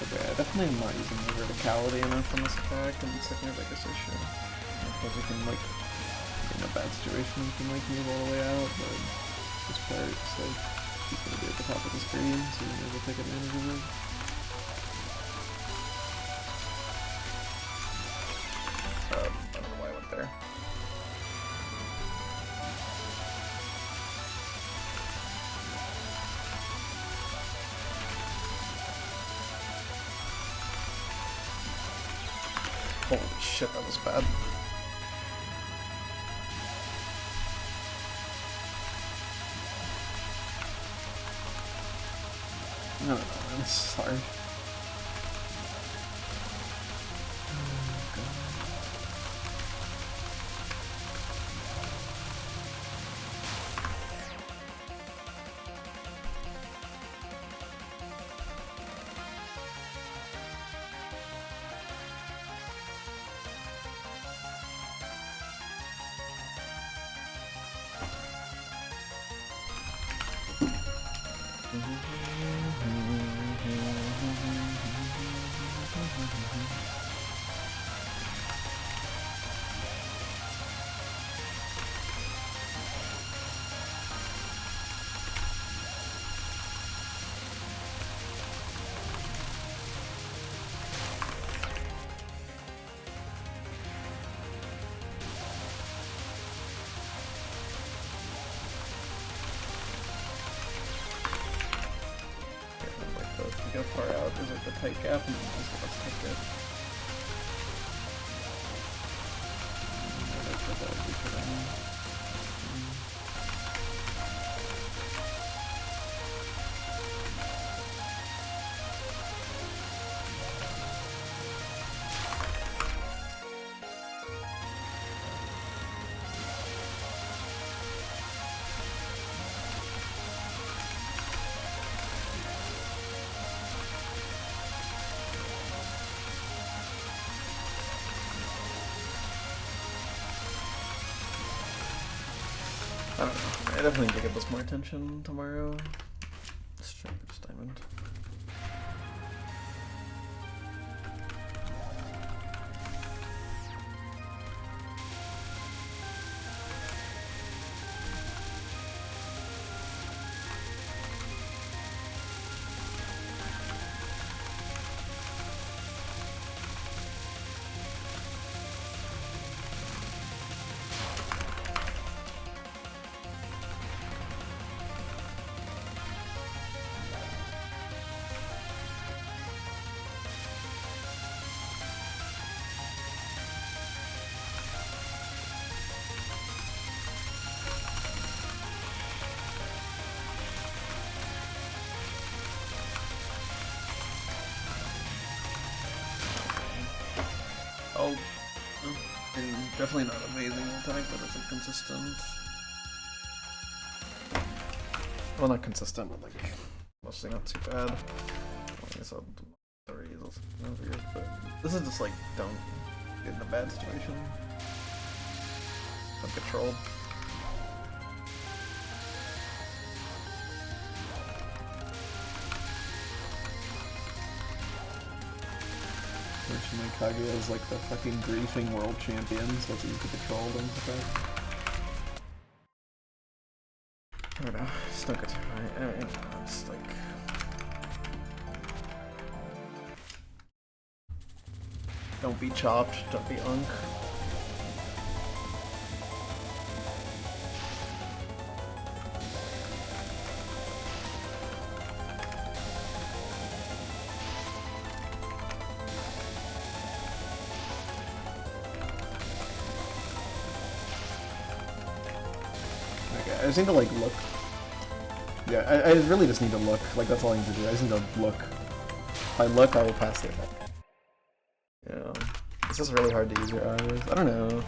Okay, I definitely am not using the verticality enough on this attack, and it's like my biggest issue. Because you can like, in a bad situation, you can like move all the way out, but this part is like, he's gonna be at the top of the screen, so you may as well take advantage of it. I don't know why I went there. Holy shit, that was bad. I don't know, I'm sorry. Go far out, there's like the tight gap, and just let's take it. I don't know. I definitely need to give this more attention tomorrow. Let's try this diamond. Oh, definitely not amazing attack, but it's inconsistent. Well, not consistent, but like mostly not too bad. I guess I'll do 30s over here, but this is just like don't get in a bad situation. Don't get trolled. Fortunately, Kaguya is like the fucking griefing world champion, so it's easy to troll them with that. I don't know, it's not good. I mean, it's like... Don't be chopped, don't be unk. I just need to like look. Yeah, I really just need to look. Like that's all I need to do. I just need to look. If I look, I will pass the attack. Yeah, it's just really hard to use your eyes. I don't know.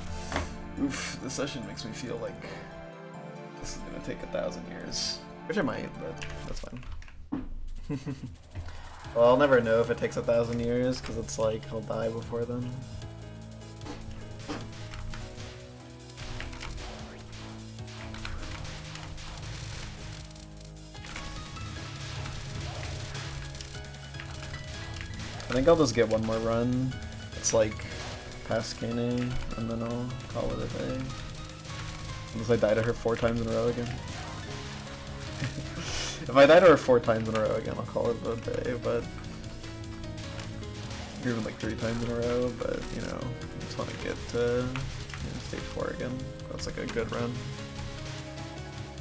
Oof, this session makes me feel like this is gonna take 1,000 years, which it might, but that's fine. Well, I'll never know if it takes 1,000 years because it's like I'll die before then. think I'll just get one more run. It's like past Kane, and then I'll call it a day. Unless I die to her 4 times in a row again. If I die to her 4 times in a row again, I'll call it a day, but... Even like 3 times in a row, but, you know, I just want to get to stage 4 again. That's like a good run.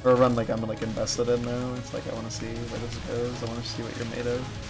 Or a run like I'm like invested in now. It's like I want to see where this goes, I want to see what you're made of.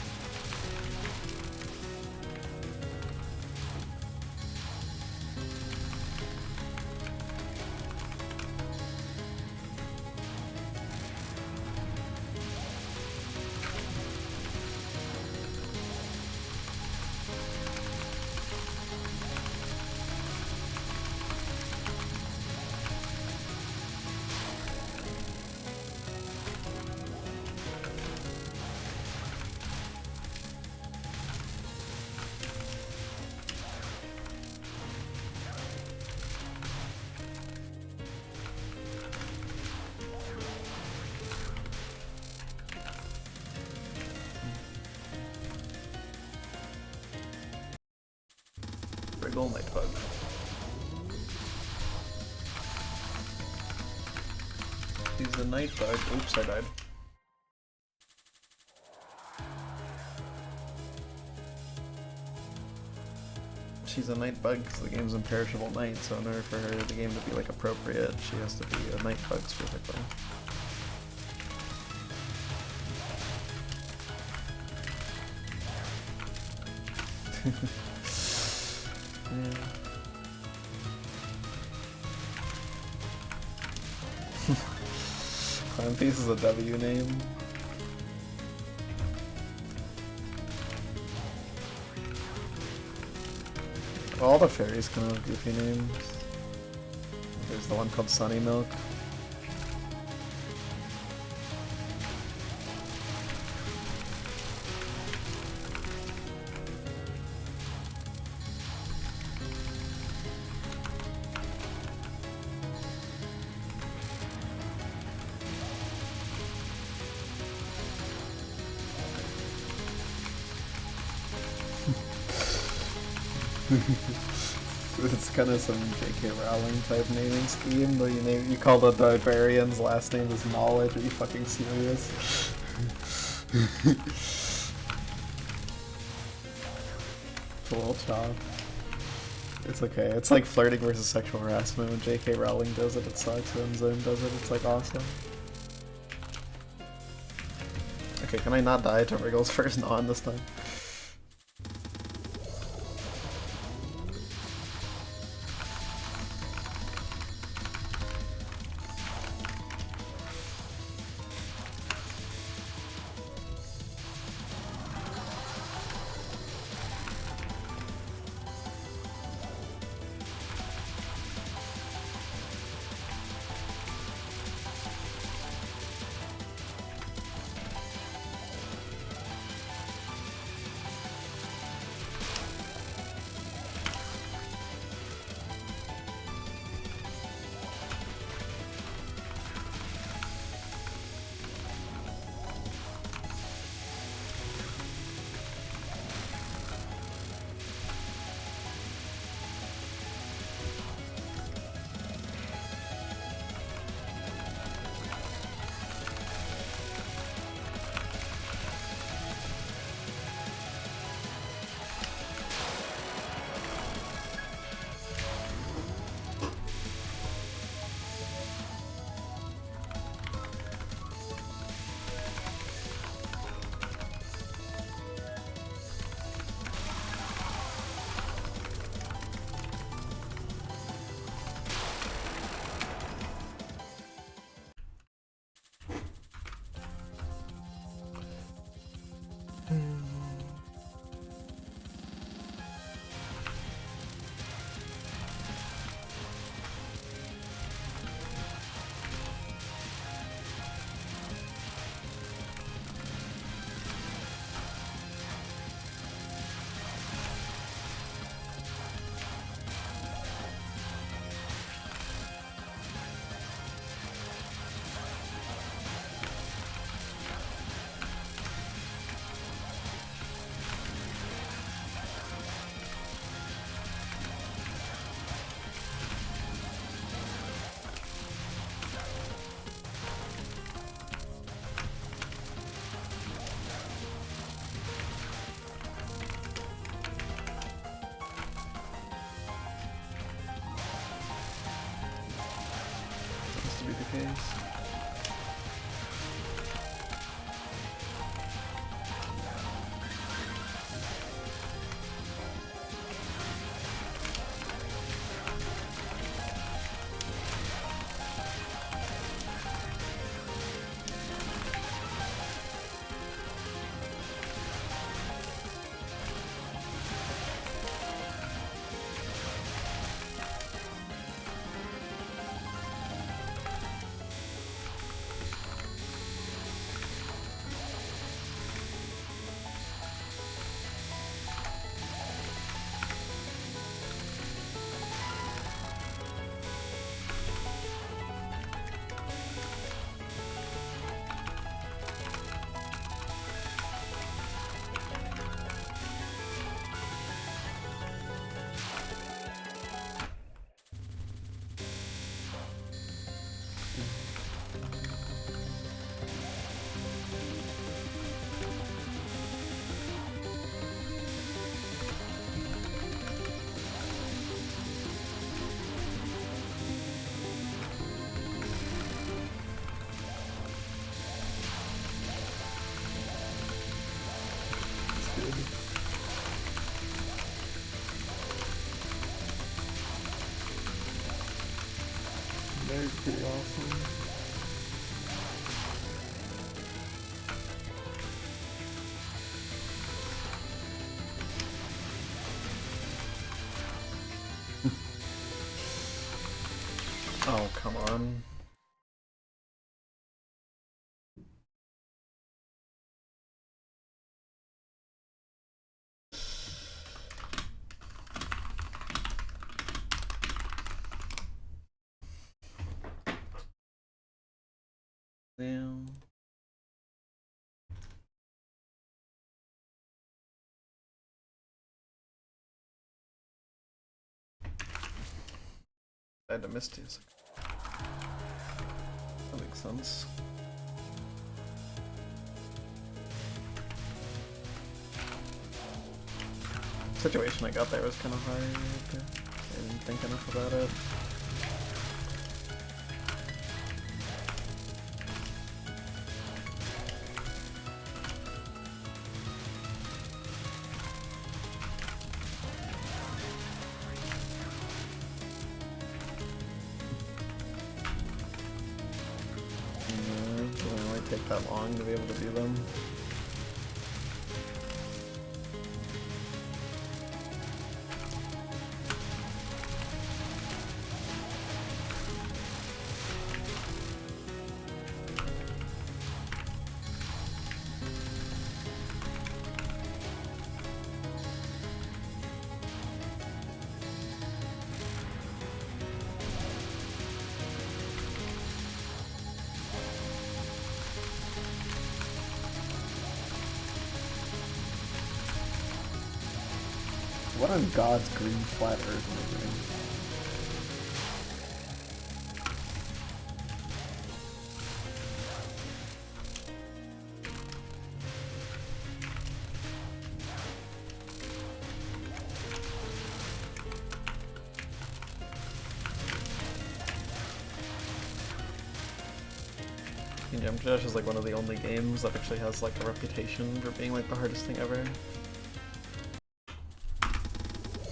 Wriggle Night Bug. He's a Night Bug. Oops, I died. She's a Night Bug because the game's Imperishable Night, so in order for her the game to be like appropriate, she has to be a Night Bug specifically. Yeah. Clown Piece is a W name. All the fairies kind of have goofy names. There's the one called Sunny Milk. It's kind of some J.K. Rowling type naming scheme, though you call the librarian's last name is Knowledge. Are you fucking serious? It's a little chop. It's okay. It's like flirting versus sexual harassment. When J.K. Rowling does it, it sucks. When Zone does it, it's like awesome. Okay, can I not die to Wriggle's first non this time? Very pretty awesome. Oh, come on. Damn. I had to miss these. That makes sense. Situation I got there was kind of hard. I didn't think enough about it. It doesn't really take that long to be able to do them. What on God's green flat earth am I doing? Jump Dash is like one of the only games that actually has like a reputation for being like the hardest thing ever.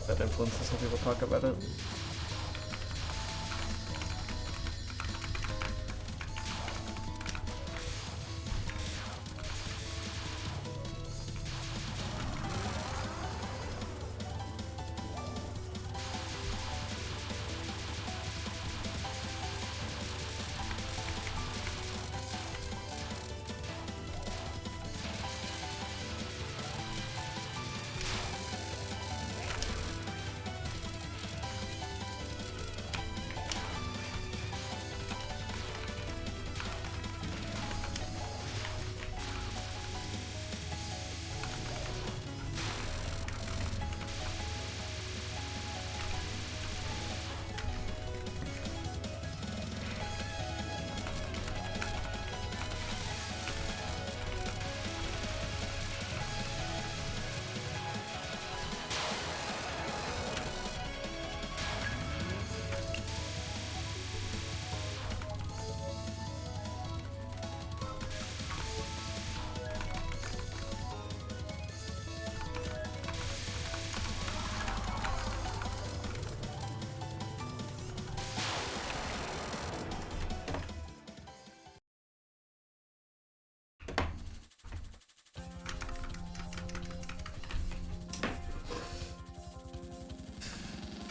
That influences how people talk about it.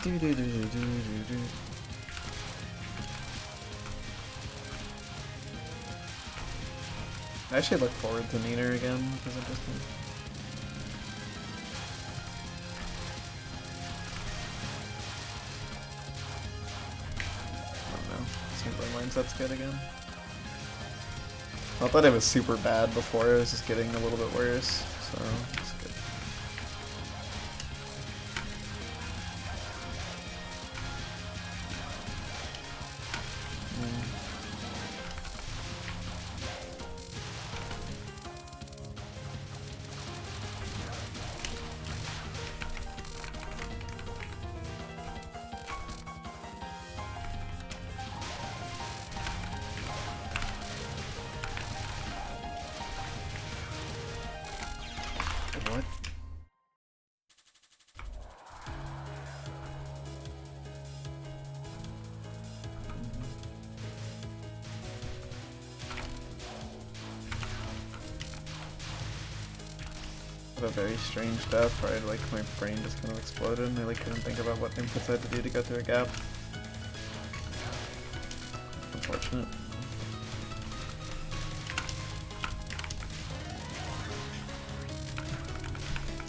I actually look forward to Neener again, which is interesting. I don't know. Seems like mindset's good again. Not that it was super bad before, it was just getting a little bit worse, so it's good. What? What a very strange death where like my brain just kind of exploded and I like couldn't think about what inputs I had to do to go through a gap. Unfortunate.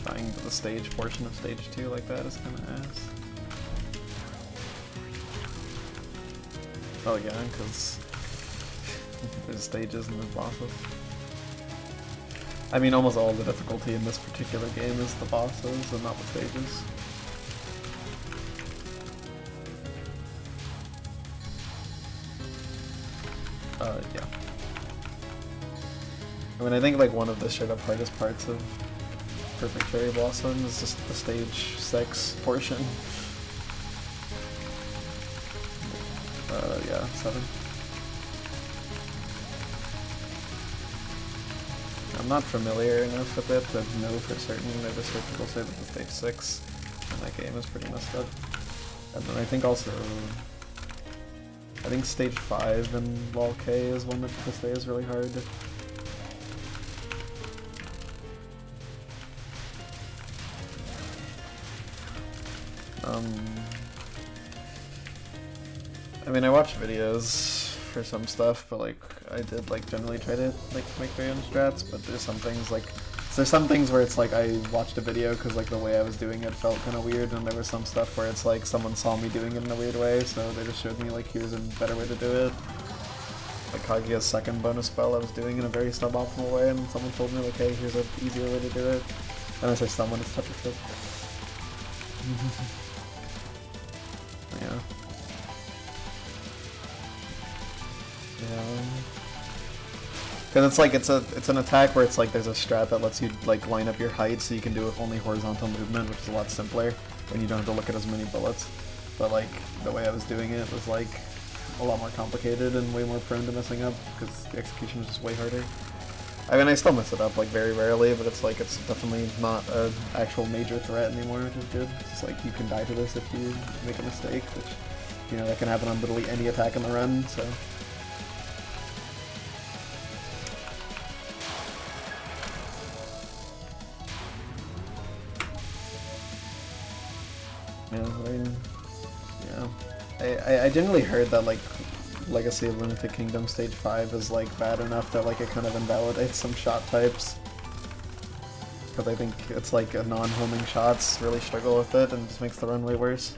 Dying to the stage portion of stage 2 like that is kind of ass. Oh yeah, because there's stages and there's bosses. I mean, almost all the difficulty in this particular game is the bosses and not the stages. Yeah. I mean, I think like one of the straight up hardest parts of Perfect Cherry Blossom is just the stage 6 portion. Yeah, 7. I'm not familiar enough with it to know for certain. I just heard people say that the stage 6 in that game is pretty messed up. And then I think also, I think stage 5 in LoL K is one that people say is really hard. I mean, I watch videos for some stuff, but like I did like generally try to like make my own strats, but there's some things like there's some things where it's like I watched a video because like the way I was doing it felt kind of weird, and there was some stuff where it's like someone saw me doing it in a weird way, so they just showed me like here's a better way to do it. Like Kaguya's second bonus spell I was doing in a very suboptimal way, and someone told me like, hey, here's an easier way to do it. And I say someone, it's Touhou. Yeah. Yeah. Because it's like it's an attack where it's like there's a strat that lets you like line up your height so you can do it with only horizontal movement, which is a lot simpler when you don't have to look at as many bullets. But like the way I was doing it was like a lot more complicated and way more prone to messing up because the execution is just way harder. I mean, I still mess it up like very rarely, but it's like it's definitely not an actual major threat anymore, which is good. It's like you can die to this if you make a mistake, which, you know, that can happen on literally any attack in the run, so. Yeah, I mean, yeah. I generally heard that like Legacy of Lunatic Kingdom Stage 5 is like bad enough that like it kind of invalidates some shot types. Because I think it's like a non-homing shots really struggle with it and just makes the run way worse.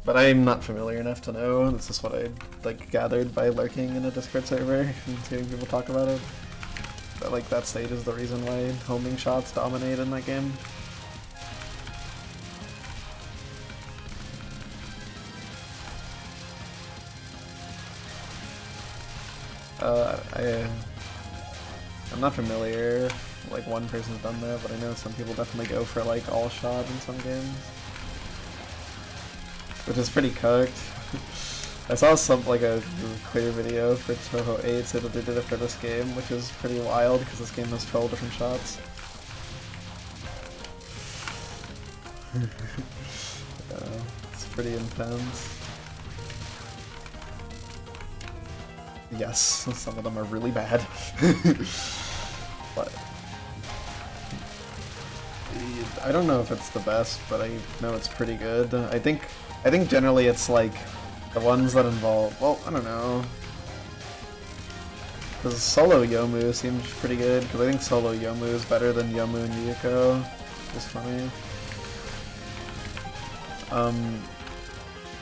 But I'm not familiar enough to know. This is what I like gathered by lurking in a Discord server and hearing people talk about it. But like that stage is the reason why homing shots dominate in that game. I'm not familiar, like one person's done that, but I know some people definitely go for like all shot in some games. Which is pretty cooked. I saw some like a clear video for Touhou 8 say that they did it for this game, which is pretty wild because this game has 12 different shots. It's pretty intense. Yes, some of them are really bad. But I don't know if it's the best, but I know it's pretty good. I think generally it's like the ones that involve, well, I don't know. Because solo Yomu seems pretty good, because I think solo Yomu is better than Yomu and Yuko. It's funny.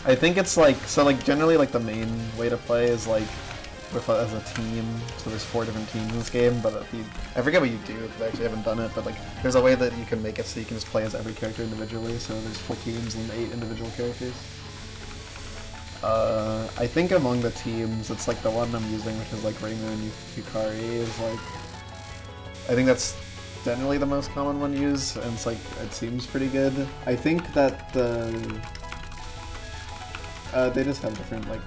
I think it's like, so like generally like the main way to play is like with as a team, so there's 4 different teams in this game, but I forget what you do, because I actually haven't done it, but like there's a way that you can make it so you can just play as every character individually, so there's 4 teams and 8 individual characters. I think among the teams, it's like the one I'm using, which is like Reimu and Yukari, is like, I think that's generally the most common one used, and it's like, it seems pretty good. I think that they just have different, like,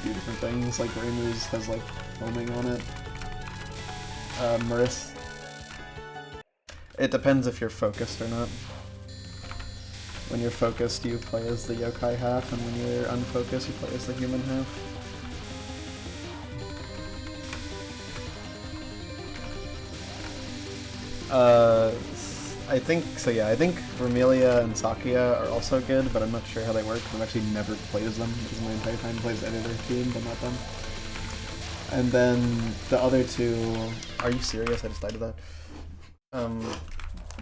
do different things, like Reimu's has like homing on it. Maris. It depends if you're focused or not. When you're focused, you play as the yokai half, and when you're unfocused, you play as the human half. I think, so yeah, I think Romelia and Sakia are also good, but I'm not sure how they work. I've actually never played as them. This is my entire time played as any other team, but not them. And then the other 2, are you serious? I just died to that.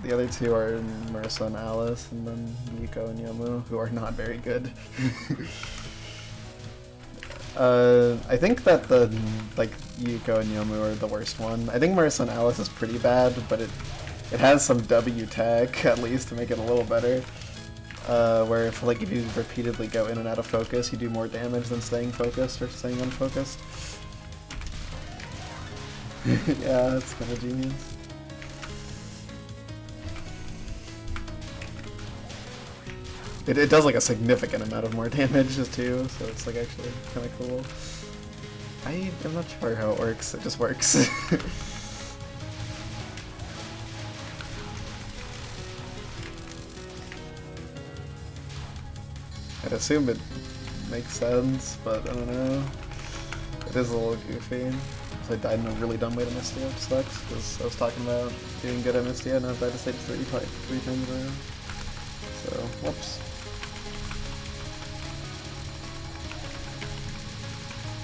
The other 2 are Marissa and Alice, and then Yuko and Yomu, who are not very good. I think that the, like, Yuko and Yomu are the worst one. I think Marissa and Alice is pretty bad, but it has some W tech, at least, to make it a little better. Where if, like, if you repeatedly go in and out of focus, you do more damage than staying focused or staying unfocused. Yeah, it's kind of genius. It does like a significant amount of more damage too, so it's like actually kind of cool. I'm not sure how it works, it just works. I'd assume it makes sense, but I don't know. It is a little goofy. So I died in a really dumb way to Mystia, which sucks, because I was talking about doing good at Mystia and I've died to stage 3 times in a row. So, whoops.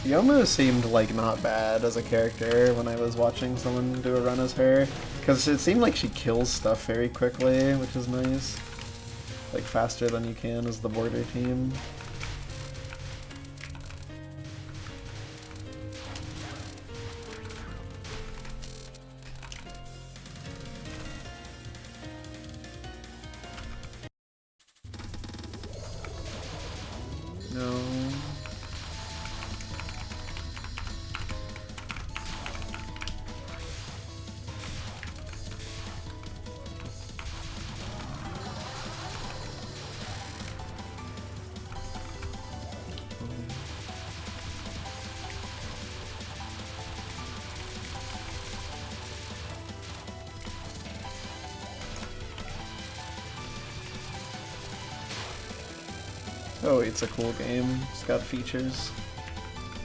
Yomu seemed like not bad as a character when I was watching someone do a run as her, because it seemed like she kills stuff very quickly, which is nice. Like faster than you can as the border team. No. Oh, it's a cool game. It's got features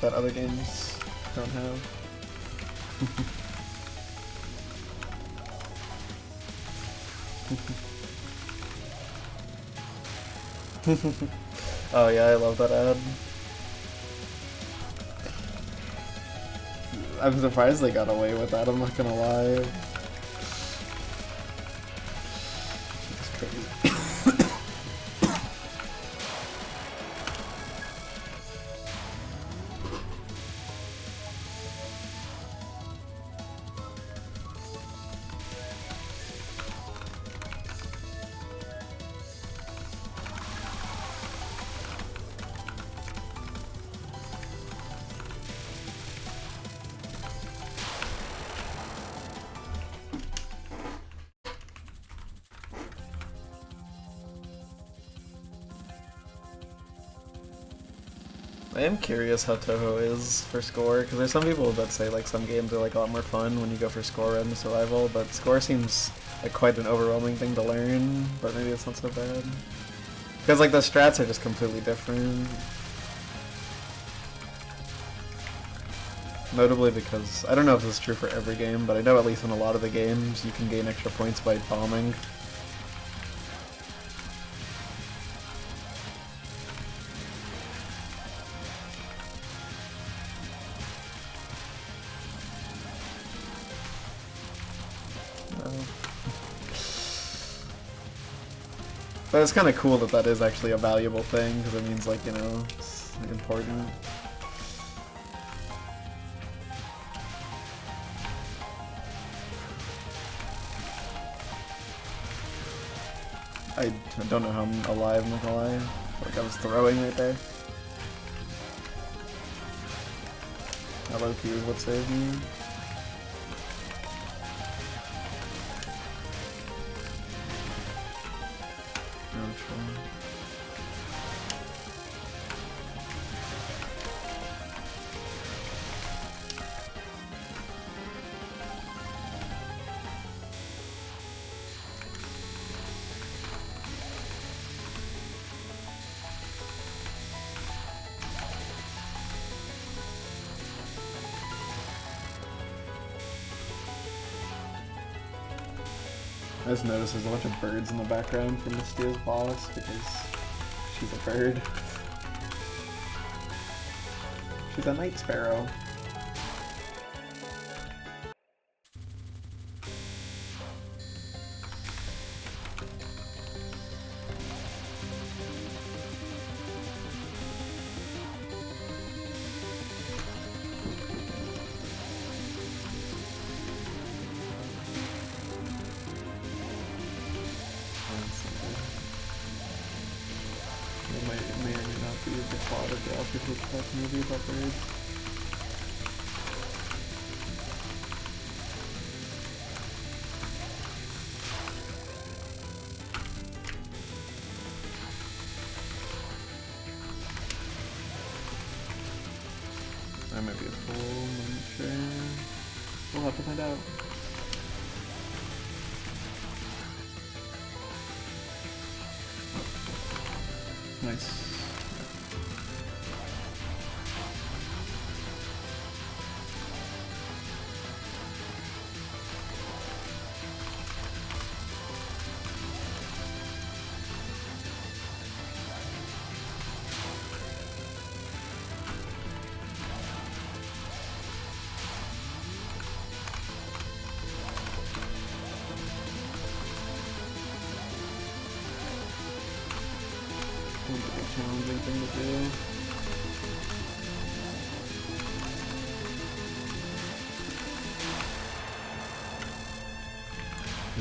that other games don't have. Oh yeah, I love that ad. I'm surprised they got away with that, I'm not gonna lie. It's crazy. I am curious how Touhou is for score, because there's some people that say like some games are like a lot more fun when you go for score rather than survival, but score seems like quite an overwhelming thing to learn, but maybe it's not so bad. Because like the strats are just completely different. Notably because, I don't know if this is true for every game, but I know at least in a lot of the games you can gain extra points by bombing. But it's kind of cool that that is actually a valuable thing, because it means, like, you know, it's important. I don't know how I'm alive, I'm not gonna lie. Like I was throwing right there. Hello key is what saved me. I just noticed there's a bunch of birds in the background from Mystia's boss because she's a bird. She's a night sparrow. Movie about birds. I might be a fool, I'm not sure. We'll have to find out. Nice. Challenging thing to do.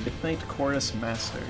Midnight Chorus Master.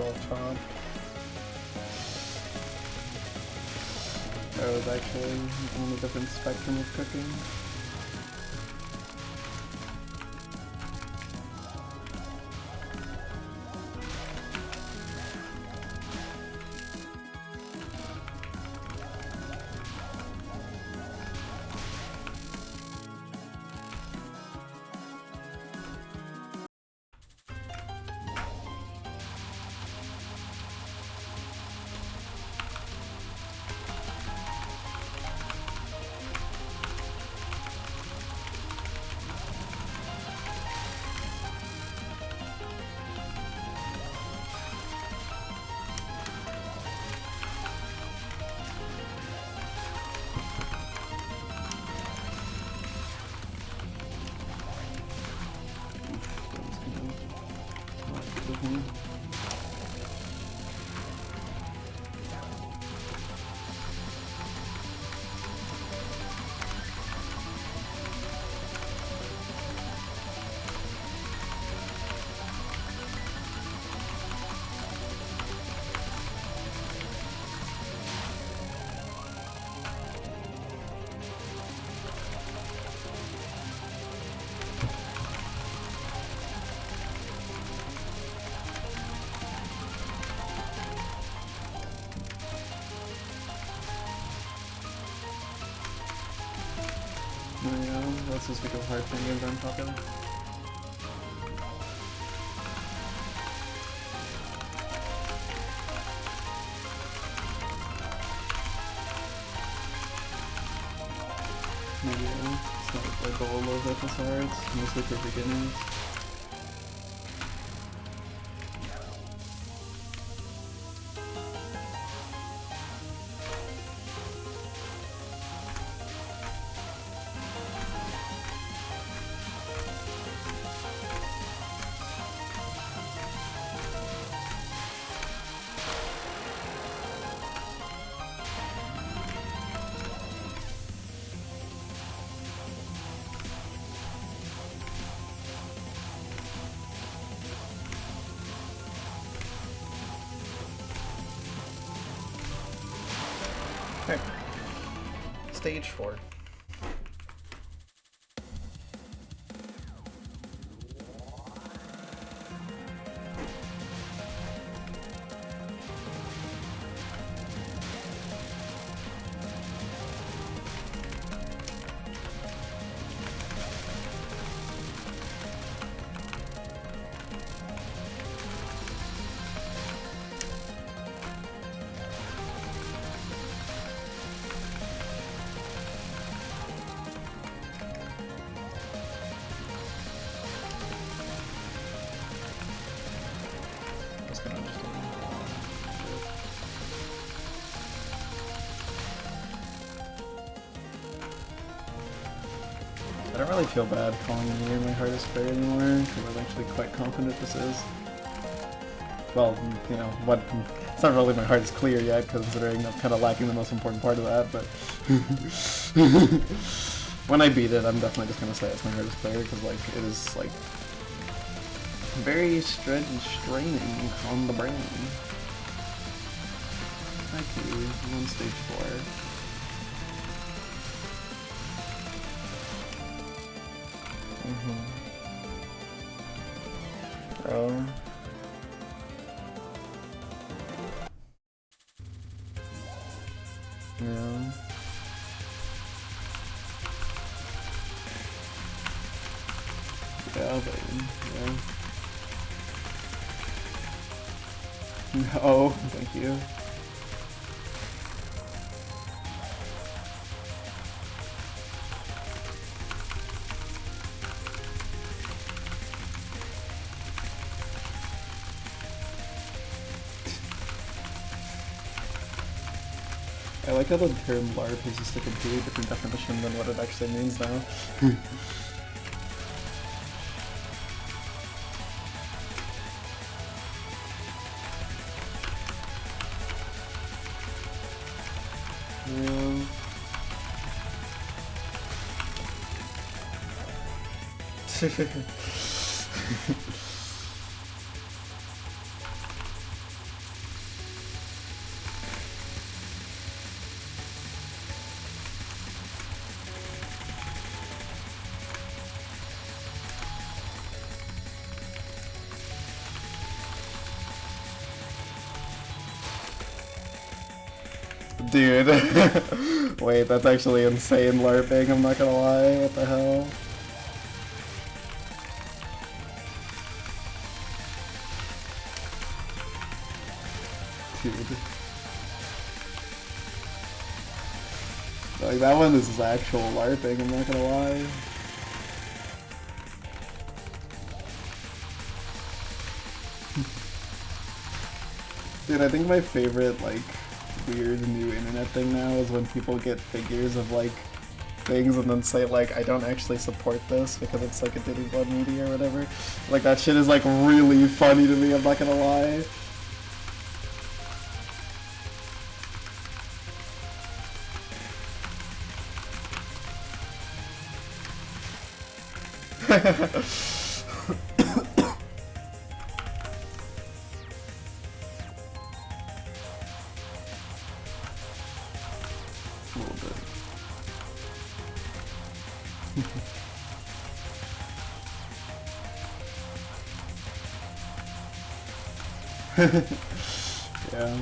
All chopped. That was actually on a different spectrum of cooking. Yeah, that's just because hard fan games aren't popular. Yeah, it's not the goal of FSR, it's mostly for beginners. Okay. Stage 4. I don't really feel bad calling you my hardest player anymore, because I'm actually quite confident this is. Well, you know, what, it's not really my hardest clear yet, considering I'm kind of lacking the most important part of that, but when I beat it, I'm definitely just going to say it's my hardest player, because, like, it is, like, very straining on the brain. Thank you, I'm on stage 4. Oh. Yeah. Yeah, baby. Yeah. Oh, thank you. I like how the term LARP is just a completely different definition than what it actually means now. Dude. Wait, that's actually insane LARPing, I'm not gonna lie. What the hell? Dude. Like, that one is actual LARPing, I'm not gonna lie. Dude, I think my favorite, like, weird new internet thing now is when people get figures of, like, things and then say, like, I don't actually support this because it's, like, a Diddy Blood media or whatever. Like, that shit is, like, really funny to me, I'm not gonna lie. A little bit. Yeah.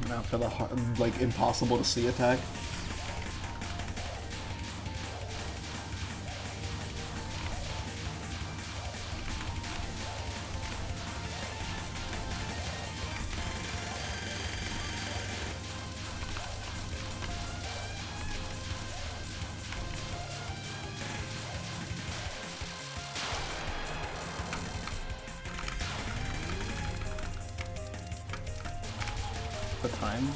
Now for the hard, like impossible to see attack. The time?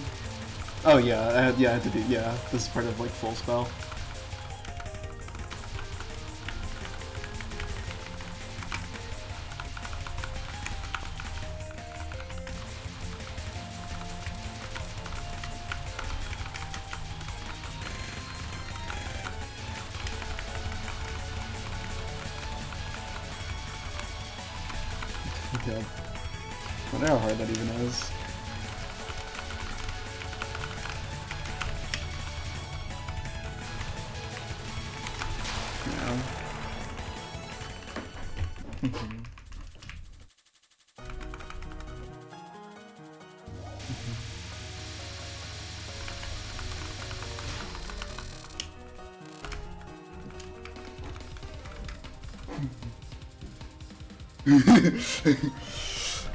Oh yeah, I had to do, yeah, this is part of like full spell. Yeah. I wonder how hard that even is.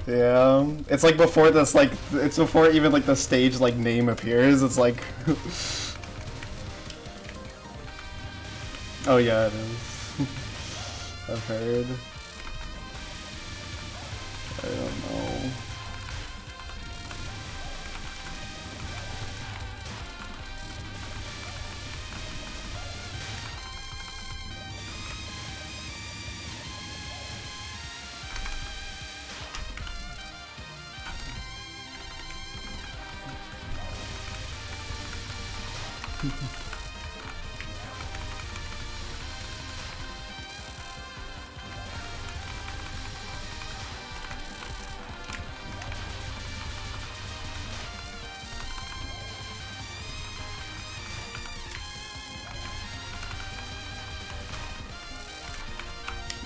Yeah, it's like before this, like, it's before even like the stage like name appears, it's like oh yeah, it is. I've heard. I don't know.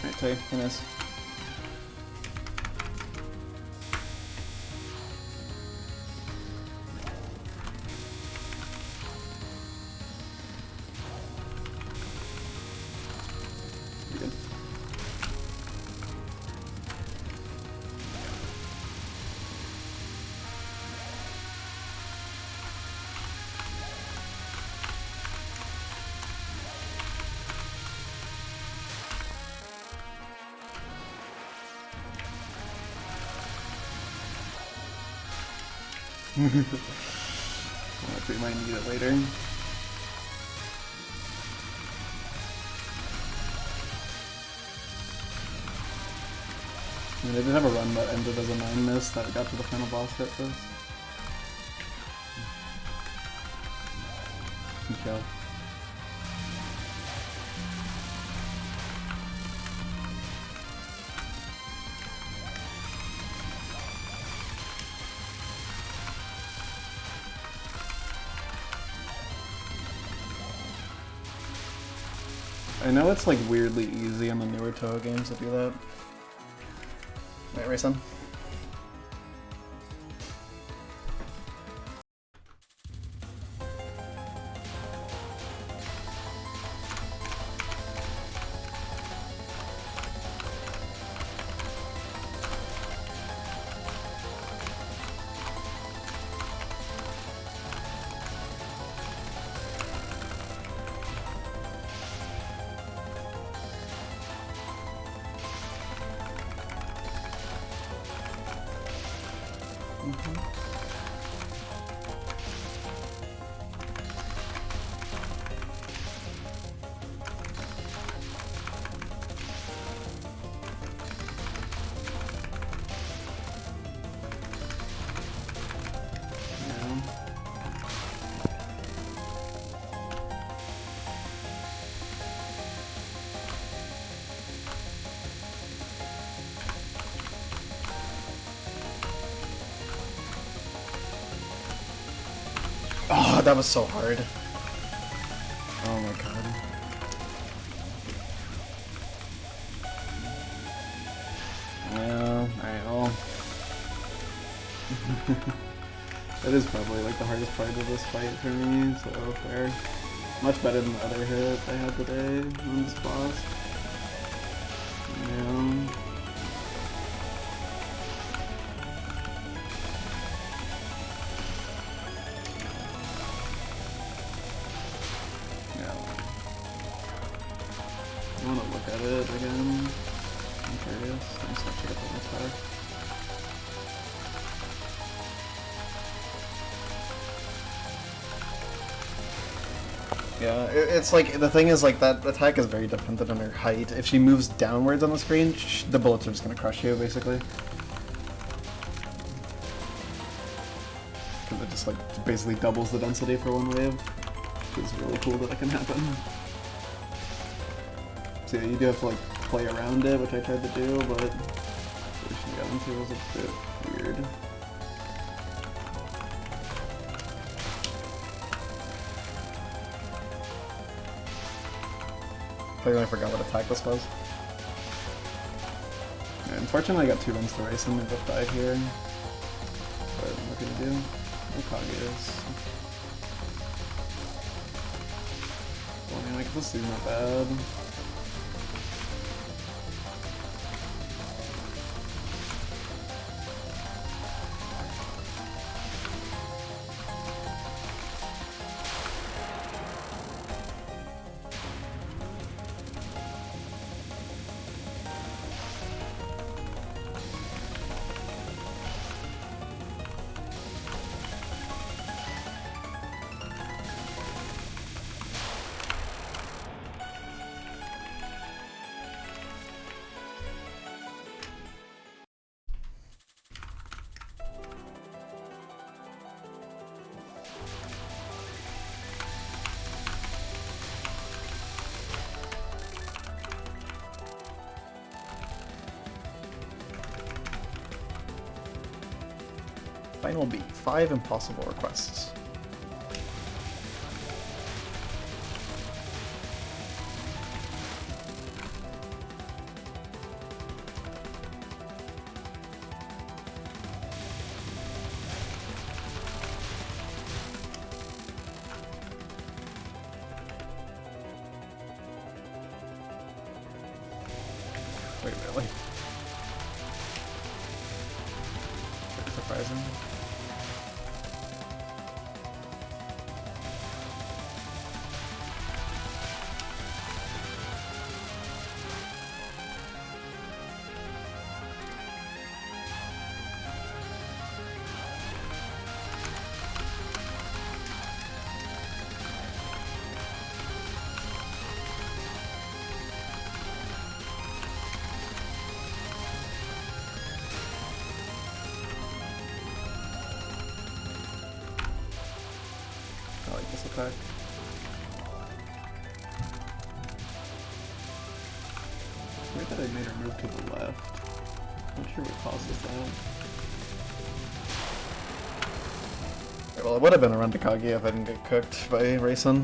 Alright, Tay, goodness. Good. We might need it later. I mean, I did have a run that ended as a 9 miss that got to the final boss hit this. Okay. I know it's like weirdly easy on the newer Touhou games to do that. Right, Rayson? Oh, that was so hard. Oh my god. Yeah, alright, well. That is probably like the hardest part of this fight for me, so fair. Much better than the other hit I had today on this boss. Yeah. I want to look at it again. I'm curious. I'm just gonna check up on this back. Yeah, it's like, the thing is, like, that attack is very dependent on her height. If she moves downwards on the screen, the bullets are just gonna crush you, basically. Because it just, like, basically doubles the density for one wave. Which is really cool that it can happen. So yeah, you do have to, like, play around it, which I tried to do, but the situation I got into was a bit weird. I forgot what attack this was. Yeah, unfortunately, I got 2 runs to race and they both died here. But what can you do? Okage is. Well, I mean, like, this is not bad. Final beat, 5 impossible requests. Wait, really? Pretty surprising. I like this attack. Weird that I made her move to the left. Not sure what causes that. Okay, well, it would have been a run to Kage if I didn't get cooked by Rayson.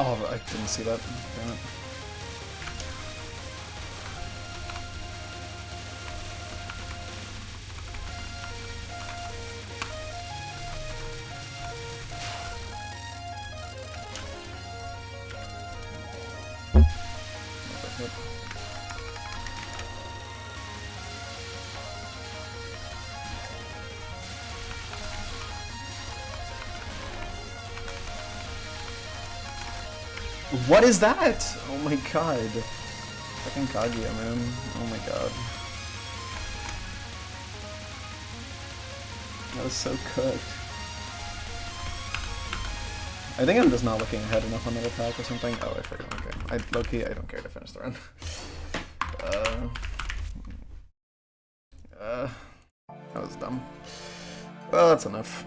Oh, I didn't see that. Damn it. What is that? Oh my god. Fucking Kaguya, man. Oh my god. That was so cooked. I think I'm just not looking ahead enough on that attack or something. Oh, I forgot. Okay. Low-key, I don't care to finish the run. That was dumb. Well, that's enough.